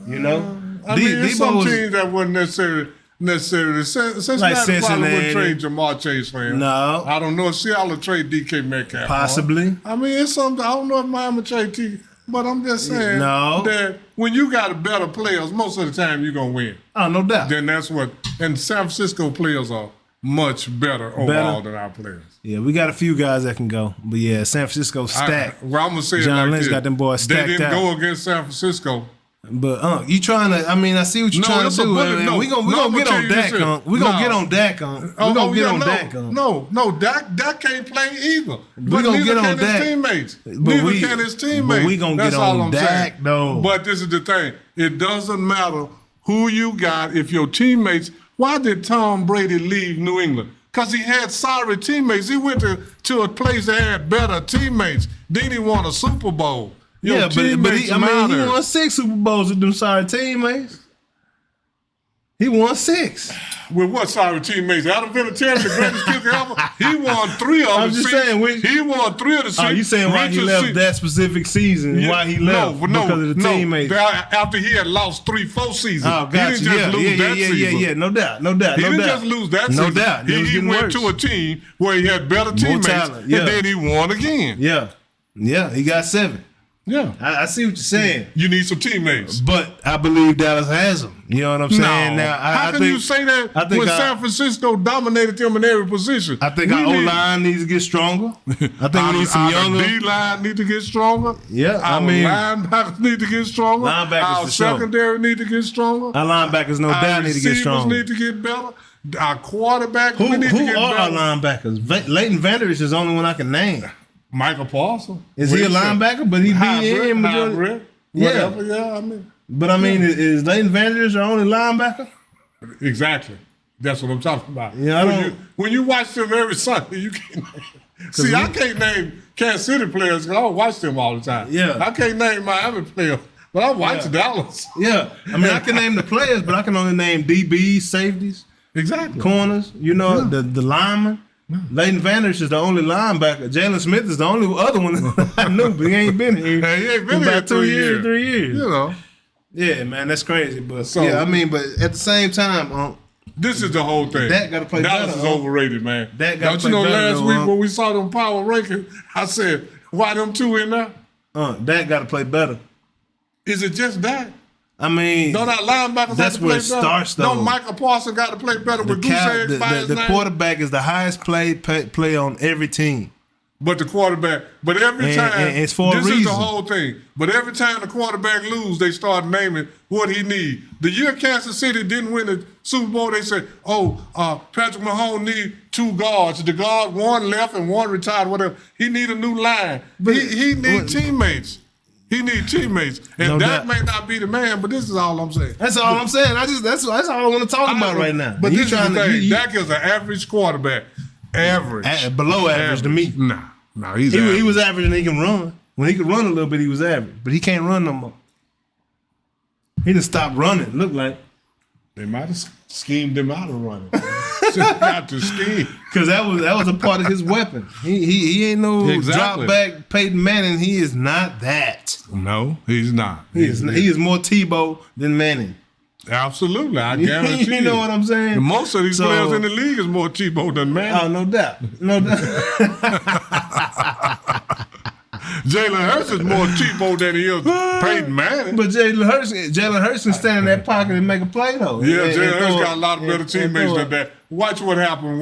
You know? I mean, there's some teams that wouldn't necessarily. Cincinnati probably wouldn't trade Jamar Chase for him. No. I don't know if Seattle would trade DK Metcalf. Possibly. I mean, it's something. I don't know if Miami trade T, but I'm just saying that when you got better players, most of the time you're going to win. Oh, no doubt. Then that's what. And San Francisco players are much better overall than our players. Yeah, we got a few guys that can go. But yeah, San Francisco stacked. I'm going to say John Lynch got them boys stacked out. They didn't go against San Francisco. But you trying to? I mean, I see what you're trying to do. We gonna get on Dak. We gonna get on Dak. We gonna get on Dak. No, Dak can't play either. We gonna get on Dak. Neither can his teammates. But we gonna get on Dak though. But this is the thing. It doesn't matter who you got if your teammates. Why did Tom Brady leave New England? Because he had sorry teammates. He went to a place that had better teammates. Then he won a Super Bowl. He won 6 Super Bowls with them sorry teammates. He won 6. With what sorry teammates? Adam Vinatieri, the greatest kicker ever. He won 3 of them. I'm just saying. He won 3 of the 6. Oh, you saying why he left that specific season? Why he left? Because of the teammates. After he had lost 3-4 seasons. Oh, gotcha. He didn't just lose that season. Yeah. No doubt. He didn't just lose that season. No doubt. He went to a team where he had better teammates, and then he won again. Yeah, he got 7. Yeah. I see what you're saying. You need some teammates. But I believe Dallas has them. You know what I'm saying? No. How can you say that when San Francisco dominated them in every position? I think our O-line needs to get stronger. I think we need some younger. Our D-line need to get stronger. Yeah, our linebackers need to get stronger. Our secondary need to get stronger. Our linebackers, no doubt, need to get stronger. Our receivers need to get better. Our quarterback, we need to get better. Who are our linebackers? Leighton Vander Esch is the only one I can name. Michael Paulson. Is he a linebacker? But he be in majority. Whatever, But I mean, is Leighton Vander Esch your only linebacker? Exactly. That's what I'm talking about. Yeah, when you watch them every Sunday, you can't. See, I can't name Kansas City players because I don't watch them all the time. Yeah. I can't name Miami players, but I watch Dallas. Yeah. I mean, I can name the players, but I can only name DBs, safeties, corners. The linemen. Leighton Vander Esch is the only linebacker. Jalen Smith is the only other one I knew, but he ain't been here. He ain't been here about 2 years, 3 years. Yeah, man, that's crazy. But but at the same time, this is the whole thing. Dak got to play Dallas better. is overrated, man. Dak got to play better. Last week when we saw them power rankings, I said, why them 2 in there? Dak got to play better. Is it just Dak? I mean, don't our linebackers that's have to where play it better? starts, though. No, Michael Paulson got to play better with goose eggs by his name. The quarterback is the highest play on every team. But the quarterback, every time, and it's for a reason. This is the whole thing. But every time the quarterback lose, they start naming what he need. The year Kansas City didn't win the Super Bowl, they said, Patrick Mahomes need 2 guards. The guard, 1 left and 1 retired, whatever. He need a new line. But he need teammates. He needs teammates, and that may not be the man. But this is all I'm saying. That's all I'm saying. That's all I want to talk about right now. But this is the thing. Dak is an average quarterback. Average, below average to me. Nah. No, he was average and he can run. When he could run a little bit, he was average. But he can't run no more. He done stopped running, look like. They might have schemed him out of running. Just got to scheme. Because that was a part of his weapon. He ain't no drop back Peyton Manning. He is not that. No, he's not. He is more Tebow than Manning. Absolutely, I guarantee you know what I'm saying? Most of these players in the league is more Tebow than Manning. Oh, no doubt. No doubt. Jalen Hurts is more Tebow than he is Peyton Manning. But Jalen Hurts can stand in that pocket and make a play, though. Yeah, Jalen Hurts got a lot of better teammates than that. Watch what happened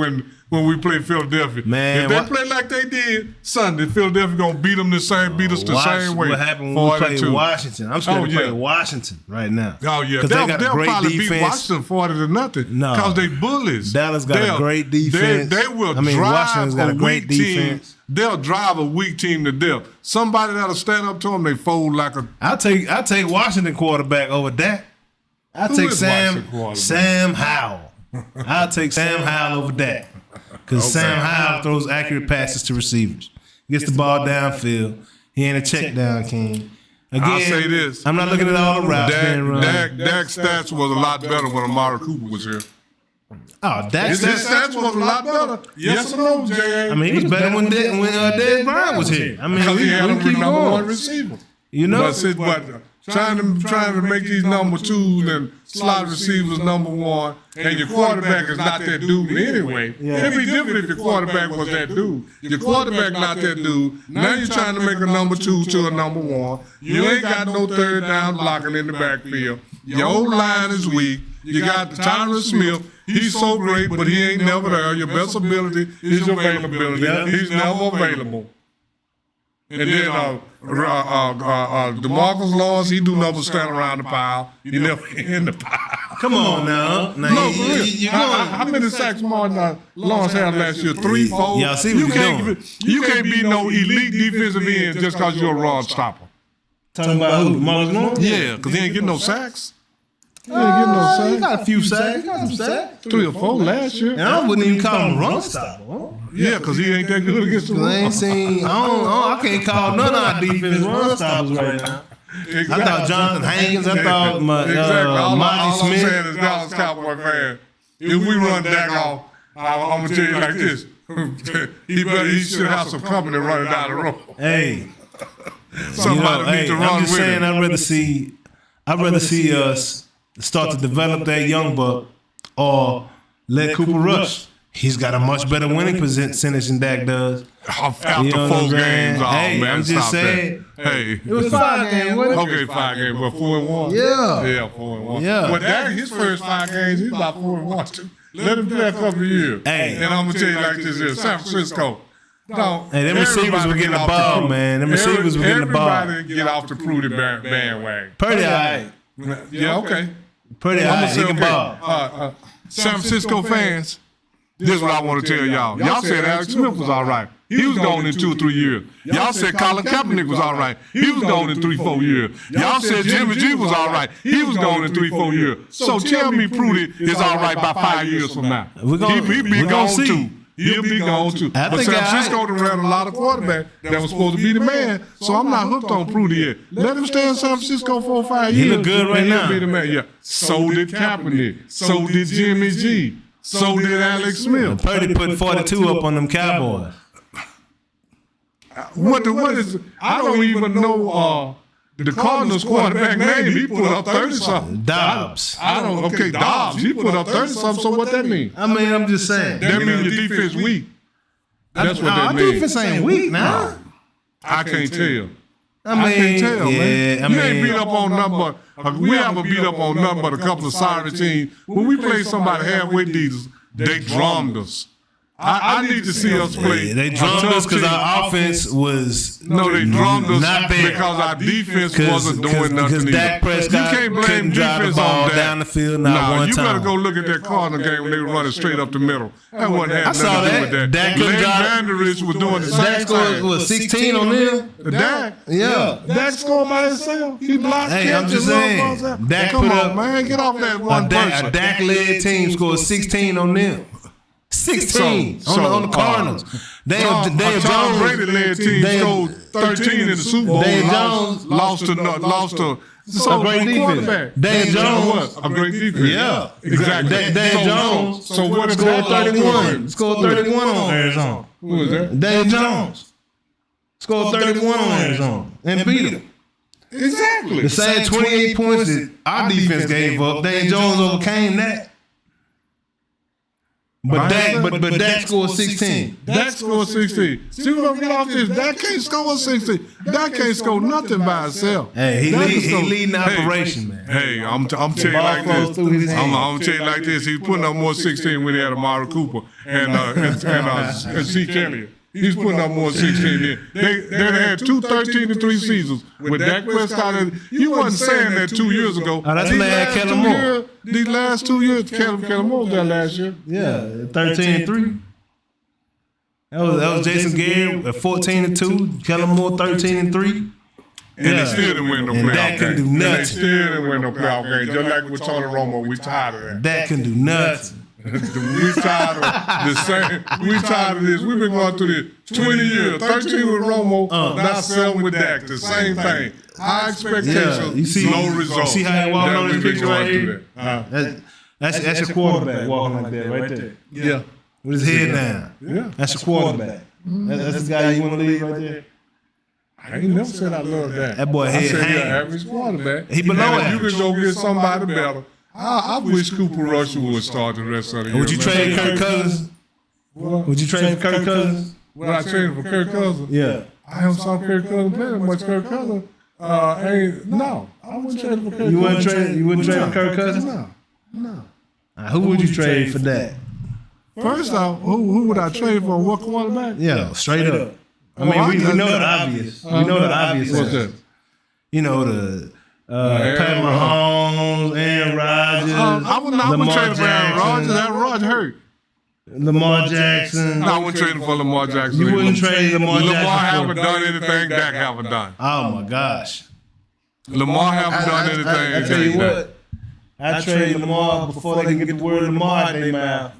when we played Philadelphia. Man, if they play like they did Sunday, Philadelphia gonna beat them beat us the same way. What happened when we played Washington? I'm scared to play Washington right now. Oh yeah, they'll probably beat Washington 40-0. No, because they bullies. Dallas got a great defense. They will drive Washington's got a great defense. They'll drive a weak team to death. Somebody that'll stand up to them, they fold like a. I'll take Washington quarterback over Dak. I'll take Sam Howell. I'll take Sam Howell over Dak. Because Sam Howell throws accurate passes to receivers. Gets the ball downfield. He ain't a check down king. Again, I'll say this. I'm not looking at all the routes being run. Dak's stats was a lot better when Amari Cooper was here. Oh, Dak's stats was a lot better. Yes or no, Jay? I mean, he was better when Dez Bryant was here. I mean, because he had a number one receiver. You know? But trying to make these number twos and slot receivers number one, and your quarterback is not that dude anyway. Yeah. It'd be different if your quarterback was that dude. Your quarterback not that dude. Now you're trying to make a number two to a number one. You ain't got no third down blocking in the backfield. Your old line is weak. You got Tyron Smith. He's so great, but he ain't never there. Your best ability is your availability. Yeah. He's never available. And then DeMarcus Lawrence, he do nothing stand around the pile. He never in the pile. Come on now. No, for real. How many sacks Martin Lawrence had last year? 3, 4? Yeah, I see what you're doing. You can't be no elite defensive end just because you're a run stopper. Talking about who? DeMarcus Lawrence? Yeah, because he ain't getting no sacks. He got a few sacks. He got some sacks. 3 or 4 last year. And I wouldn't even call him a run stopper. Yeah, because he ain't that good against the run. I can't call none of our defense run stoppers right now. Exactly. I thought Jonathan Hankins. I thought Monty Smith. All I'm saying is Dallas Cowboy fan. If we run Dak off, I'm going to tell you like this. He should have some company running down the road. Hey. Somebody needs to run with him. I'm just saying I'd rather see us start to develop that young buck or let Cooper rush. He's got a much better winning percentage than Dak does. After 4 games, hey, man, I'm just saying. Hey, it was 5 games, wasn't it? Okay, 5 games, but 4-1. Yeah, 4-1. Yeah. But Dak, his first 5 games, he's about 4-1 too. Let him play a couple of years. Hey, and I'm gonna tell you like this: here, San Francisco. No, hey, them receivers were getting the ball, man. Them receivers were getting the ball. Everybody get off the Prudy bandwagon. Purdy, all right. Yeah, okay. Purdy, all right. He can ball. San Francisco fans. This is what I want to tell y'all. Y'all said Alex Smith was all right. He was gone in 2 or 3 years. Y'all said Colin Kaepernick was all right. He was gone in 3-4 years. Y'all said Jimmy G was all right. He was gone in 3-4 years. So tell me Prudy is all right by 5 years from now. He'll be gone too. He'll be gone too. But San Francisco ran a lot of quarterbacks that was supposed to be the man. So I'm not hooked on Prudy yet. Let him stay in San Francisco 4 or 5 years. He look good right now. He'll be the man. Yeah. So did Kaepernick. So did Jimmy G. So did Alex Smith. Purdy put 42 up on them Cowboys. What is? I don't even know the Cardinals quarterback name. He put up 30-something. Dobbs. I don't. Okay, Dobbs. He put up 30-something. So what that mean? I mean, I'm just saying. That means your defense weak. That's what that means. Our defense ain't weak now. I can't tell. I can't tell, man. You ain't beat up on nothing but we haven't beat up on nothing but a couple of sorry teams. When we played somebody halfway decent, they drummed us. I need to see us play. They drummed us because our offense was they drummed us not there because our defense wasn't doing nothing. Because Dak Prescott couldn't drive the ball down the field one time. You better go look at that Cardinal game when they were running straight up the middle. That wasn't having nothing to do with that. Dak Vanderich was doing the same thing. Dak scored, what, 16 on them? Dak? Yeah. Dak scored by himself. He blocked. Hey, I'm just saying. Come on, man. Get off that one person. A Dak-led team scored 16 on them. 16 on the Cardinals. Tom Brady led team scored 13 in the Super Bowl. Daniel Jones lost to a great defense. Daniel Jones, a great defense. Yeah, exactly. Daniel Jones what scored 31? Scored 31 on Arizona. Who was that? Daniel Jones scored 31 on Arizona and beat him. Exactly. The same 28 points that our defense gave up, Daniel Jones overcame that. But Dak scored 16. Dak scored 16. See, we're gonna get off this. Dak can't score 16. Dak can't score nothing by himself. Hey, he leading the operation, man. Hey, I'm telling you like this. I'm telling you like this. He's putting up more 16 when he had Amari Cooper and Zeke Elliott. He's putting up more 16 in. They had 2 13-3 seasons with Dak Prescott. You wasn't saying that 2 years ago. Oh, that's last Kellen Moore. These last 2 years, Kellen Moore was there last year. Yeah, 13-3. That was Jason Garrett at 14-2. Kellen Moore 13-3. And they still didn't win no playoff game. Dak couldn't do nothing. And they still didn't win no playoff game. Just like with Tony Romo, we tired of that. Dak couldn't do nothing. We tired of the same. We tired of this. We've been going through this 20 years. 13 with Romo, now 7 with Dak. The same thing. High expectations, low results. See how he walking on this picture right here? That's your quarterback walking like that right there. Yeah. With his head down. Yeah. That's your quarterback. That's the guy you want to lead right there. I ain't never said I love that. That boy head hanging. hanging. Average quarterback. He below average. You can go get somebody better. I wish Cooper Rush would start the rest of the year. Would you trade Kirk Cousins? What? Would you trade for Kirk Cousins? Would I trade for Kirk Cousins? Yeah. I haven't saw Kirk Cousins play that much. Kirk Cousins, no, I wouldn't trade for Kirk Cousins. You wouldn't trade for Kirk Cousins? No. Who would you trade for that? First off, who would I trade for? What quarterback? Yeah, straight up. I mean, we know the obvious. We know the obvious. What's that? You know the. Pat Mahomes, Aaron Rodgers. I would not trade for Aaron Rodgers. Aaron Rodgers hurt. Lamar Jackson. No, I wouldn't trade for Lamar Jackson. You wouldn't trade Lamar Jackson. Lamar haven't done anything Dak haven't done. Oh my gosh. Lamar haven't done anything. I tell you what. I trade Lamar before they can get the word Lamar in their mouth.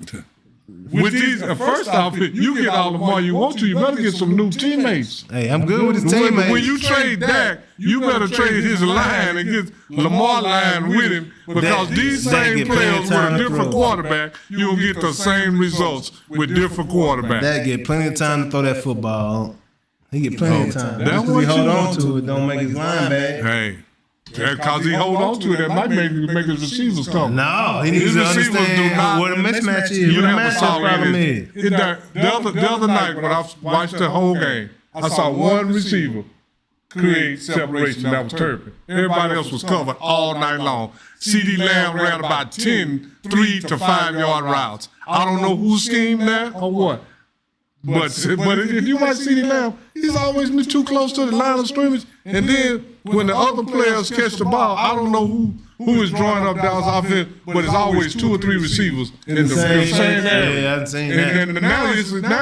With these, first off, you get all the money you want to. You better get some new teammates. Hey, I'm good with his teammates. When you trade Dak, you better trade his line and get Lamar line with him because these same players with a different quarterback, you'll get the same results with different quarterbacks. Dak get plenty of time to throw that football. He get plenty of time. That's what he hold on to it. Don't make his line bad. Hey. Because he hold on to it, that might make his receivers come. No, he needs to understand what a mismatch is. You what a never saw problem is. The other night when I watched the whole game, I saw one receiver create separation. That was Turpin. Everybody else was covered all night long. CeeDee Lamb ran about 10 3 to 5 yard routes. I don't know who schemed that or what. But if you watch CeeDee Lamb, he's always been too close to the line of scrimmage. And then when the other players catch the ball, I don't know who is drawing up Dallas offense, but it's always 2 or 3 receivers in the same area. Yeah, I've seen that. And now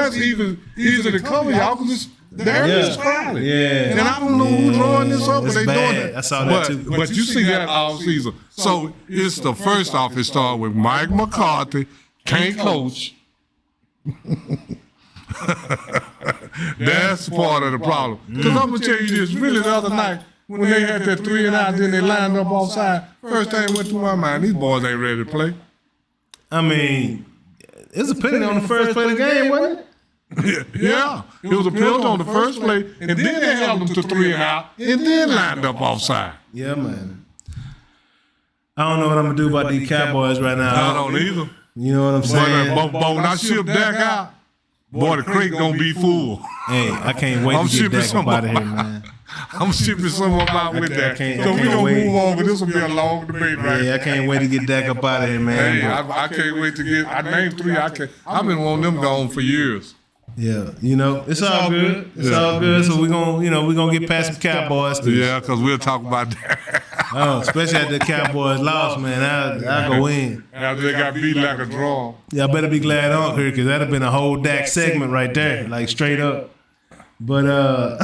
it's even easier to cover y'all because the area is crowded. Yeah. And I don't know who's drawing this up, but they doing it. I saw that too. But you see that all season. So it's the first off, it started with Mike McCarthy, can't coach. That's part of the problem. Because I'm going to tell you this, really the other night, when they had that 3 and out, then they lined up offside, first thing went through my mind, these boys ain't ready to play. I mean, it was a penalty on the first play of the game, wasn't it? Yeah. It was a penalty on the first play, and then they held them to 3 and out, and then lined up offside. Yeah, man. I don't know what I'm going to do about these Cowboys right now. I don't either. You know what I'm saying? But when I ship Dak out, boy, the crate gonna be full. Hey, I can't wait to get Dak up out of here, man. I'm shipping some up out with that. So we're gonna move on, but this will be a long debate, right? Yeah, I can't wait to get Dak up out of here, man. Hey, I can't wait to get. I named 3. I've been wanting them gone for years. Yeah, you know, it's all good. It's all good. So we're gonna get past some Cowboys. Yeah, because we'll talk about that. Oh, especially after the Cowboys lost, man. I'll go in. After they got beat like a draw. Yeah, I better be glad I'm here because that'd have been a whole Dak segment right there, like straight up. But yeah,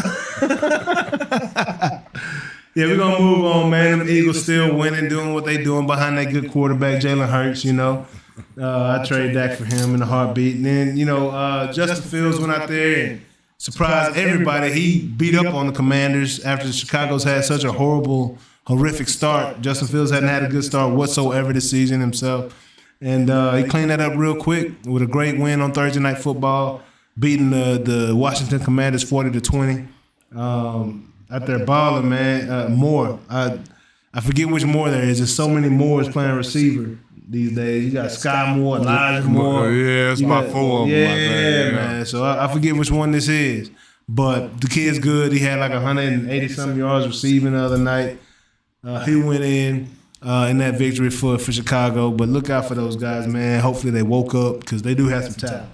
we're gonna move on, man. The Eagles still winning, doing what they doing behind that good quarterback, Jalen Hurts, you know. I trade Dak for him in a heartbeat. And then, Justin Fields went out there and surprised everybody. He beat up on the Commanders after the Chicago's had such a horrific start. Justin Fields hadn't had a good start whatsoever this season himself. And he cleaned that up real quick with a great win on Thursday Night Football, beating the Washington Commanders 40-20. Out there balling, man. Moore. I forget which Moore there is. There's so many Moores playing receiver these days. You got Sky Moore, Elijah Moore. Yeah, it's about 4 of them. Yeah, man. So I forget which one this is. But the kid's good. He had like 180-something yards receiving the other night. He went in that victory for Chicago. But look out for those guys, man. Hopefully they woke up because they do have some talent.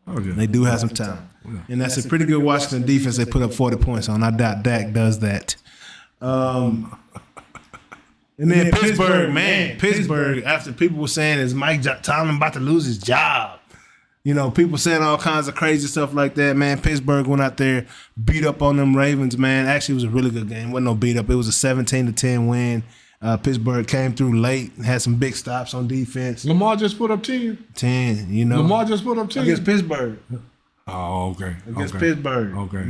Oh, yeah. They do have some talent. Yeah. And that's a pretty good Washington defense they put up 40 points on. I doubt Dak does that. And then Pittsburgh, man. Pittsburgh, after people were saying, is Mike Tomlin about to lose his job? People saying all kinds of crazy stuff like that, man. Pittsburgh went out there, beat up on them Ravens, man. Actually, it was a really good game. It wasn't no beat up. It was a 17-10 win. Pittsburgh came through late, had some big stops on defense. Lamar just put up 10. 10, Lamar just put up 10. Against Pittsburgh. Oh, okay. Against Pittsburgh. Okay.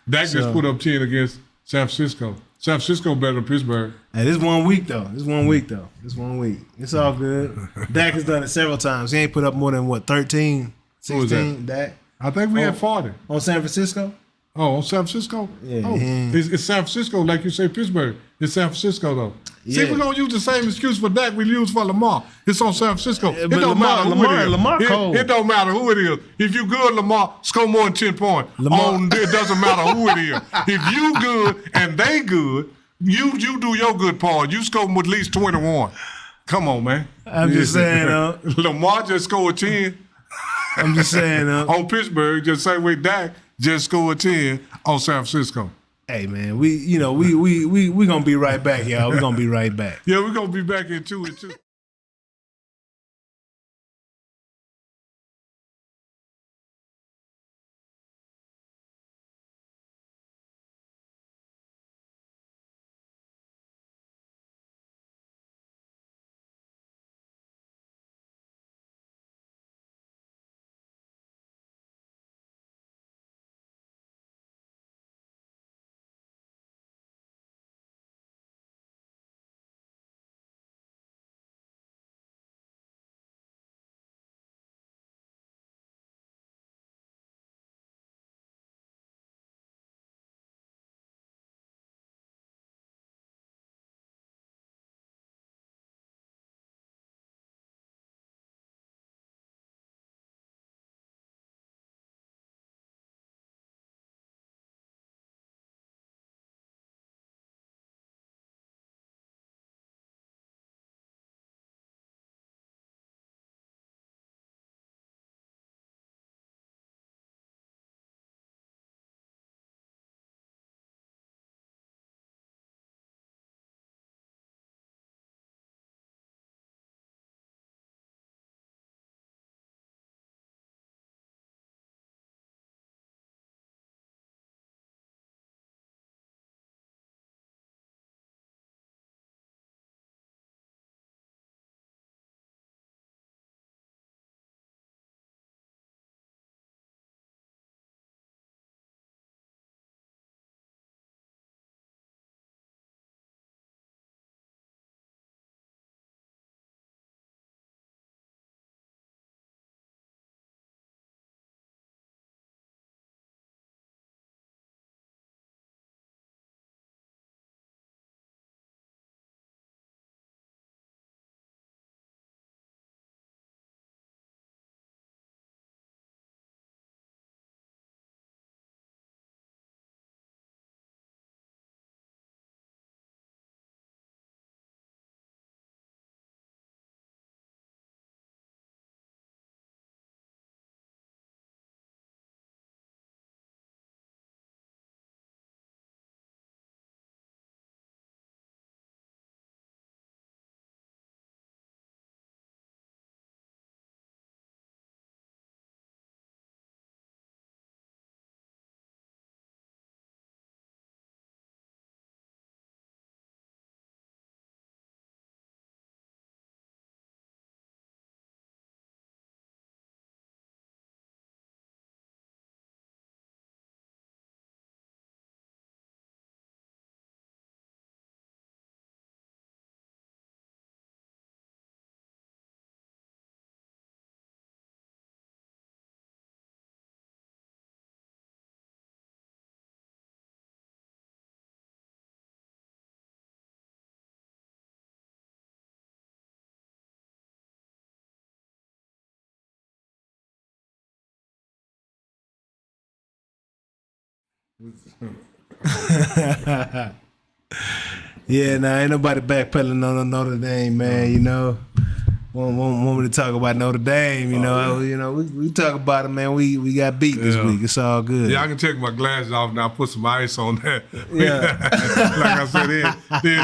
Dak just put up 10 against San Francisco. San Francisco better than Pittsburgh. Hey, this 1 week, though. This 1 week. It's all good. Dak has done it several times. He ain't put up more than, 13, 16, Dak? I think we had 40. On San Francisco? Oh, on San Francisco? Yeah. It's San Francisco, like you say, Pittsburgh. It's San Francisco, though. Yeah. See, we're going to use the same excuse for Dak we use for Lamar. It's on San Francisco. It don't matter who it is. Lamar cold. It don't matter who it is. If you good, Lamar, score more than 10 points. It doesn't matter who it is. If you good and they good, you do your good part. You score at least 21. Come on, man. I'm just saying, Lamar just scored 10. I'm just saying, on Pittsburgh, just same way Dak just scored 10 on San Francisco. Hey man, we gonna be right back, y'all. We're gonna be right back. Yeah, we're gonna be back in 2 and 2. Yeah, nah, ain't nobody backpedaling on Notre Dame, man. You know, want me to talk about Notre Dame? You know, we talk about it, man. We got beat this week. It's all good. Yeah, I can take my glasses off now. Put some ice on that. Yeah, like I said, it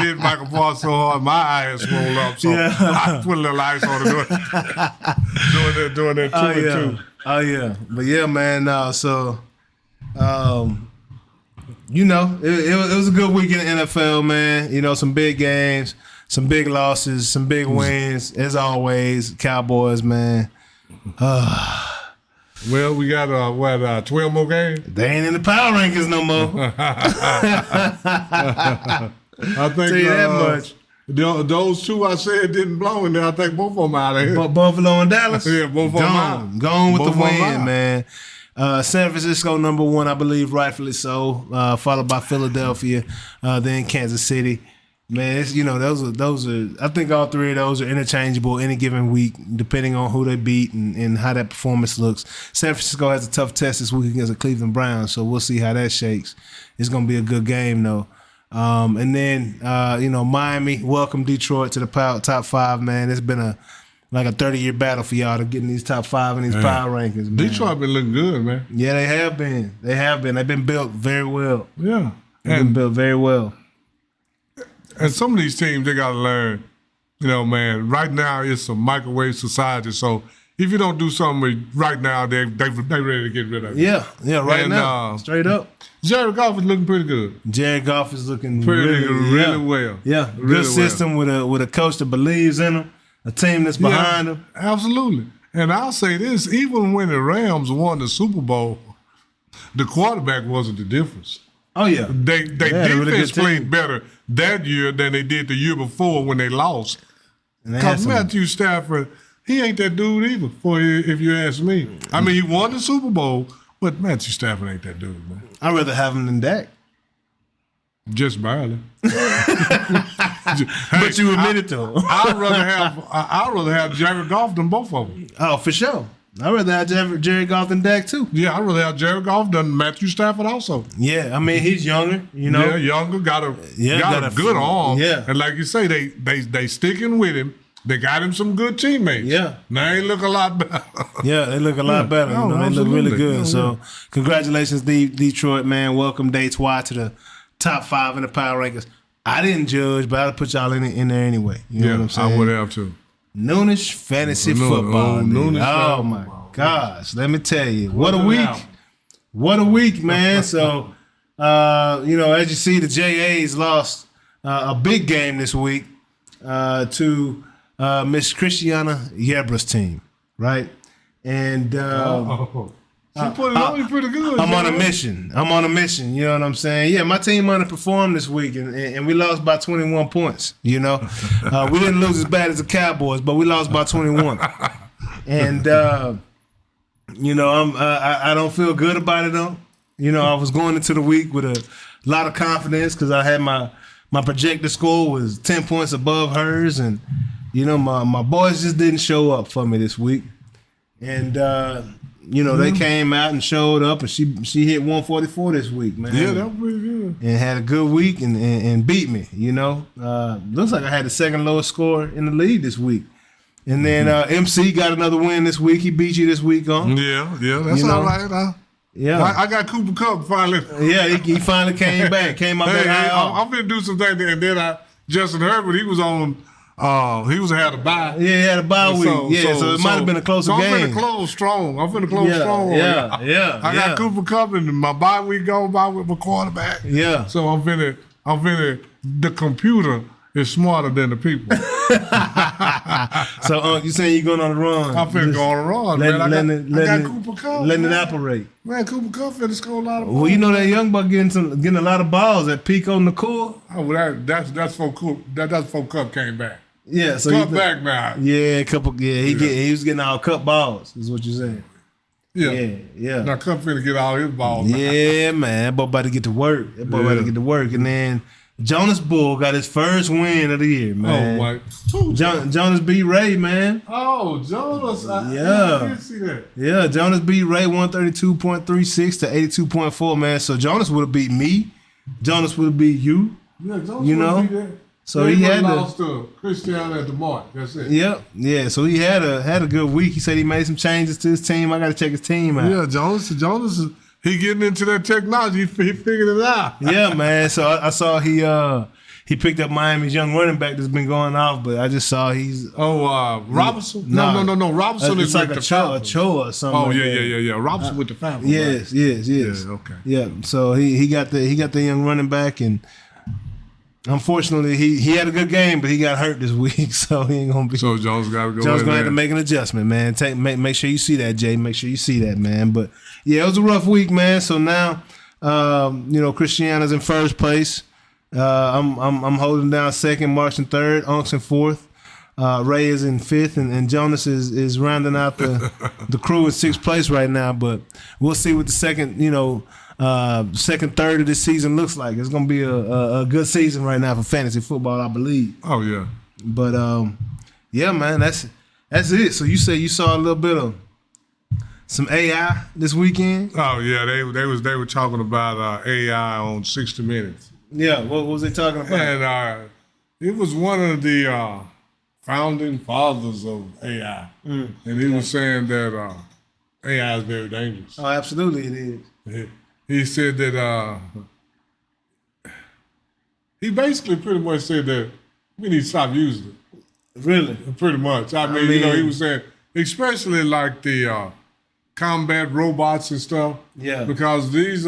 hit Michael Paul so hard, my eyes swole up. So I put a little ice on it, doing that 2-2. Oh yeah, but yeah, man. So, you know, it was a good week in the NFL, man. You know, some big games, some big losses, some big wins. As always, Cowboys, man. Well, we got 12 more games. They ain't in the power rankings no more. I think tell you that much. Those two I said didn't blow in there. I think both of them out of here. Buffalo and Dallas. Yeah, both of them out. Gone with both the win, man. San Francisco #1, I believe, rightfully so. Followed by Philadelphia, then Kansas City. Man, it's, you know, those are. I think all three of those are interchangeable any given week, depending on who they beat and how that performance looks. San Francisco has a tough test this week against the Cleveland Browns, so we'll see how that shakes. It's gonna be a good game though. And then you know, Miami welcome Detroit to the top 5. Man, it's been like a 30-year battle for y'all to get in these top 5 in these power rankings. Man. Detroit been looking good, man. Yeah, they have been. They've been built very well. Yeah, they've been built very well. And some of these teams, they got to learn, you know, man, right now it's a microwave society. So if you don't do something right now, they ready to get rid of it. Yeah, right now. Straight up. Jared Goff is looking pretty good. Jared Goff is looking really well. Yeah, really good system with a coach that believes in him, a team that's behind him. Absolutely. And I'll say this, even when the Rams won the Super Bowl, the quarterback wasn't the difference. Oh, yeah. They defense really played better that year than they did the year before when they lost. Because Matthew Stafford, he ain't that dude either, if you ask me. I mean, he won the Super Bowl, but Matthew Stafford ain't that dude, man. I'd rather have him than Dak. Just barely. But you admitted to him. I'd rather have Jared Goff than both of them. Oh, for sure. I'd rather have Jared Goff than Dak too. Yeah, I'd rather have Jared Goff than Matthew Stafford also. Yeah, I mean he's younger, you know. Yeah, younger, got a good arm. Yeah, and like you say, they sticking with him. They got him some good teammates. Yeah, now they look a lot better. Yeah, they look a lot better. You know, they look really good. So congratulations, Detroit, man. Welcome day 2 to the top 5 in the power rankings. I didn't judge, but I'd put y'all in there anyway. You know what I'm saying? I would have too. Noonish fantasy football. Oh my gosh, let me tell you, what a week! What a week, man. So, you know, as you see, the JAs lost a big game this week to Miss Christiana Yebra's team, right? And she put it on you pretty good. I'm on a mission. You know what I'm saying? Yeah, my team underperformed this week, and we lost by 21 points. You know, we didn't lose as bad as the Cowboys, but we lost by 21. And you know, I don't feel good about it though. You know, I was going into the week with a lot of confidence because I had my projected score was 10 points above hers, and you know, my boys just didn't show up for me this week, and. You know, they came out and showed up, and she hit 144 this week, man. Yeah, that was pretty good. And had a good week and beat me, you know. Looks like I had the second lowest score in the league this week. And then MC got another win this week. He beat you this week, huh? Yeah, that's all right. Yeah. I got Cooper Kupp finally. Yeah, he finally came back. Came up I'm going to do some things, and then Justin Herbert, he was on... he had a bye. Yeah, he had a bye week. So it might have been a closer game. I'm finna close strong. strong. Yeah. I got Cooper Kupp, and my bye week going by with my quarterback. Yeah. So I'm finna. The computer is smarter than the people. So you saying you're going on a run? I'm finna go on a run, man. I got Cooper Kupp. Letting it operate. Man, Cooper Kupp finna score a lot of. Well, you know that young buck getting a lot of balls at Pico Nicole. Oh, well, that's for Kupp. That's for Kupp came back. Yeah, so Kupp back now. Yeah, he was getting all cut balls. Is what you're saying. Yeah. Now Kupp finna get all his balls. Yeah, man. That boy about to get to work. And then Jonas Bull got his first win of the year, man. Oh, my. Jonas beat Ray, man. Oh, Jonas. I didn't see that. Yeah, Jonas beat Ray 132.36 to 82.4, man. So Jonas would have beat me. Jonas would have beat you. Yeah, Jonas would have beat that. So he had lost to Cristiano at the mark. That's it. Yep. Yeah. So he had a good week. He said he made some changes to his team. I got to check his team out. Yeah, Jonas is he getting into that technology. He figured it out. Yeah, man. So I saw he picked up Miami's young running back that's been going off, but I just saw he's Robinson. No. Robinson is like with a Cho or something. Oh like yeah. Robinson with the Falcons. Yes. Right? Yeah, okay. Yeah. So he got the young running back, and unfortunately he had a good game, but he got hurt this week, so he ain't gonna be. So Jones got to go. Jones gonna have to make an adjustment, man. Make sure you see that, Jay. Make sure you see that, man. But yeah, it was a rough week, man. So now, Cristiano's in first place. I'm holding down second, marching third, Unks in fourth. Ray is in fifth, and Jonas is rounding out the crew in sixth place right now. But we'll see what the second third of this season looks like. It's gonna be a good season right now for fantasy football, I believe. Oh yeah. But yeah, man, that's it. So you say you saw a little bit of some AI this weekend? Oh yeah, they were talking about AI on 60 Minutes. Yeah, what was they talking about? And it was one of the founding fathers of AI, and he was saying that AI is very dangerous. Oh, absolutely, it is. He said that he basically pretty much said that we need to stop using it. Really? Pretty much. I mean, he was saying, especially like the combat robots and stuff. Yeah. Because these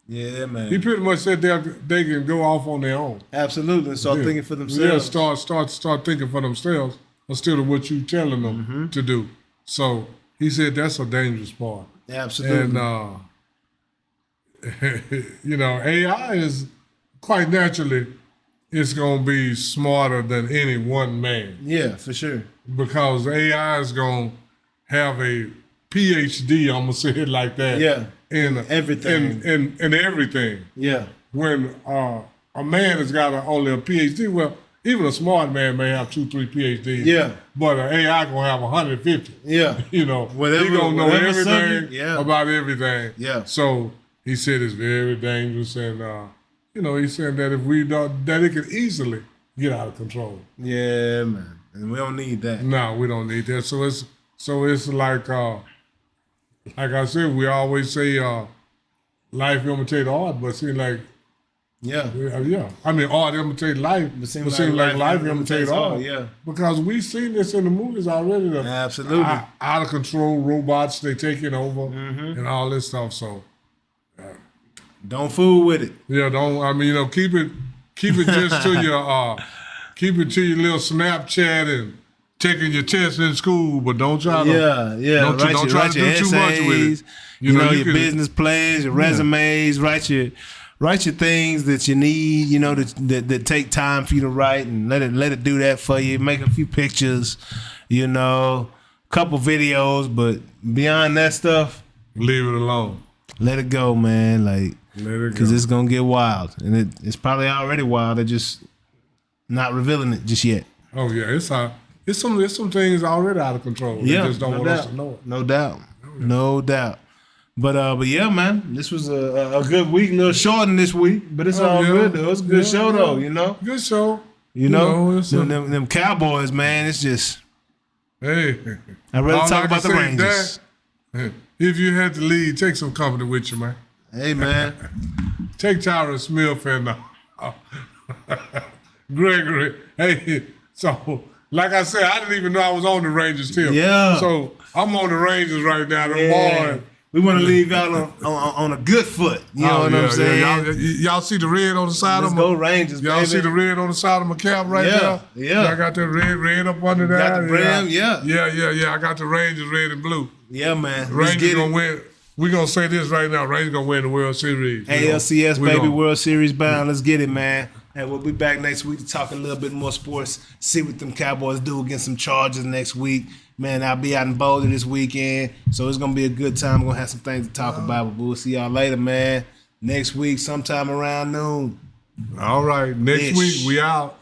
yeah, man. He pretty much said they can go off on their own. Absolutely. Start thinking for themselves. Yeah, start thinking for themselves instead of what you telling them to do. So he said that's a dangerous part. Absolutely. And AI is quite naturally it's gonna be smarter than any one man. Yeah, for sure. Because AI is gonna have a PhD, I'm gonna say it like that. Yeah. In everything. In everything. Yeah. When a man has got only a PhD, well, even a smart man may have 2-3 PhDs. Yeah. But an AI gonna have 150. Yeah. Whatever, he gonna know everything about everything. Yeah. So he said it's very dangerous, and he's saying that if we don't, that it could easily get out of control. Yeah, man, and we don't need that. No, we don't need that. So it's like I said, we always say life imitate art, but it seems like I mean, art imitate life, but seems like life imitate art. Yeah, because we've seen this in the movies already. Absolutely, out of control robots they taking over and all this stuff. So. Don't fool with it. Yeah, don't. I mean, keep it just to your keep it to your little Snapchat and taking your test in school, but don't try to don't try to do too much with it. Your business plans, your resumes, write your things that you need. That take time for you to write, and let it do that for you. Make a few pictures, couple videos, but beyond that stuff, leave it alone. Let it go, man. Because it's gonna get wild, and it's probably already wild. They're just not revealing it just yet. Oh yeah, it's some things already out of control. Yeah, they just don't want us to know it. No doubt. But yeah, man, this was a good week. A little shorter than this week, but it's all good though. It's a good show though. Good show. Them Cowboys, man. It's just. Hey, I'd rather talk about the Rangers. If you had to leave, take some company with you, man. Hey, man. Take Tyron Smith and Gregory. Hey, so like I said, I didn't even know I was on the Rangers too. Yeah. So I'm on the Rangers right now. Boy. We want to leave y'all on a good foot. You know what I'm saying? Y'all see the red on the side of my Let's go Rangers, y'all baby. see the red on the side of my cap right there? Yeah. I got that red up under there. Got the brim, Yeah. I got the Rangers red and blue. Yeah, man. Rangers gonna win. We're gonna say this right now. Rangers gonna win the World Series. ALCS, baby, World Series bound. Let's get it, man. And we'll be back next week to talk a little bit more sports. See what them Cowboys do against some Chargers next week. Man, I'll be out in Boulder this weekend, so it's gonna be a good time. We're gonna have some things to talk about, but we'll see y'all later, man. Next week, sometime around noon. All right. Next week, we out.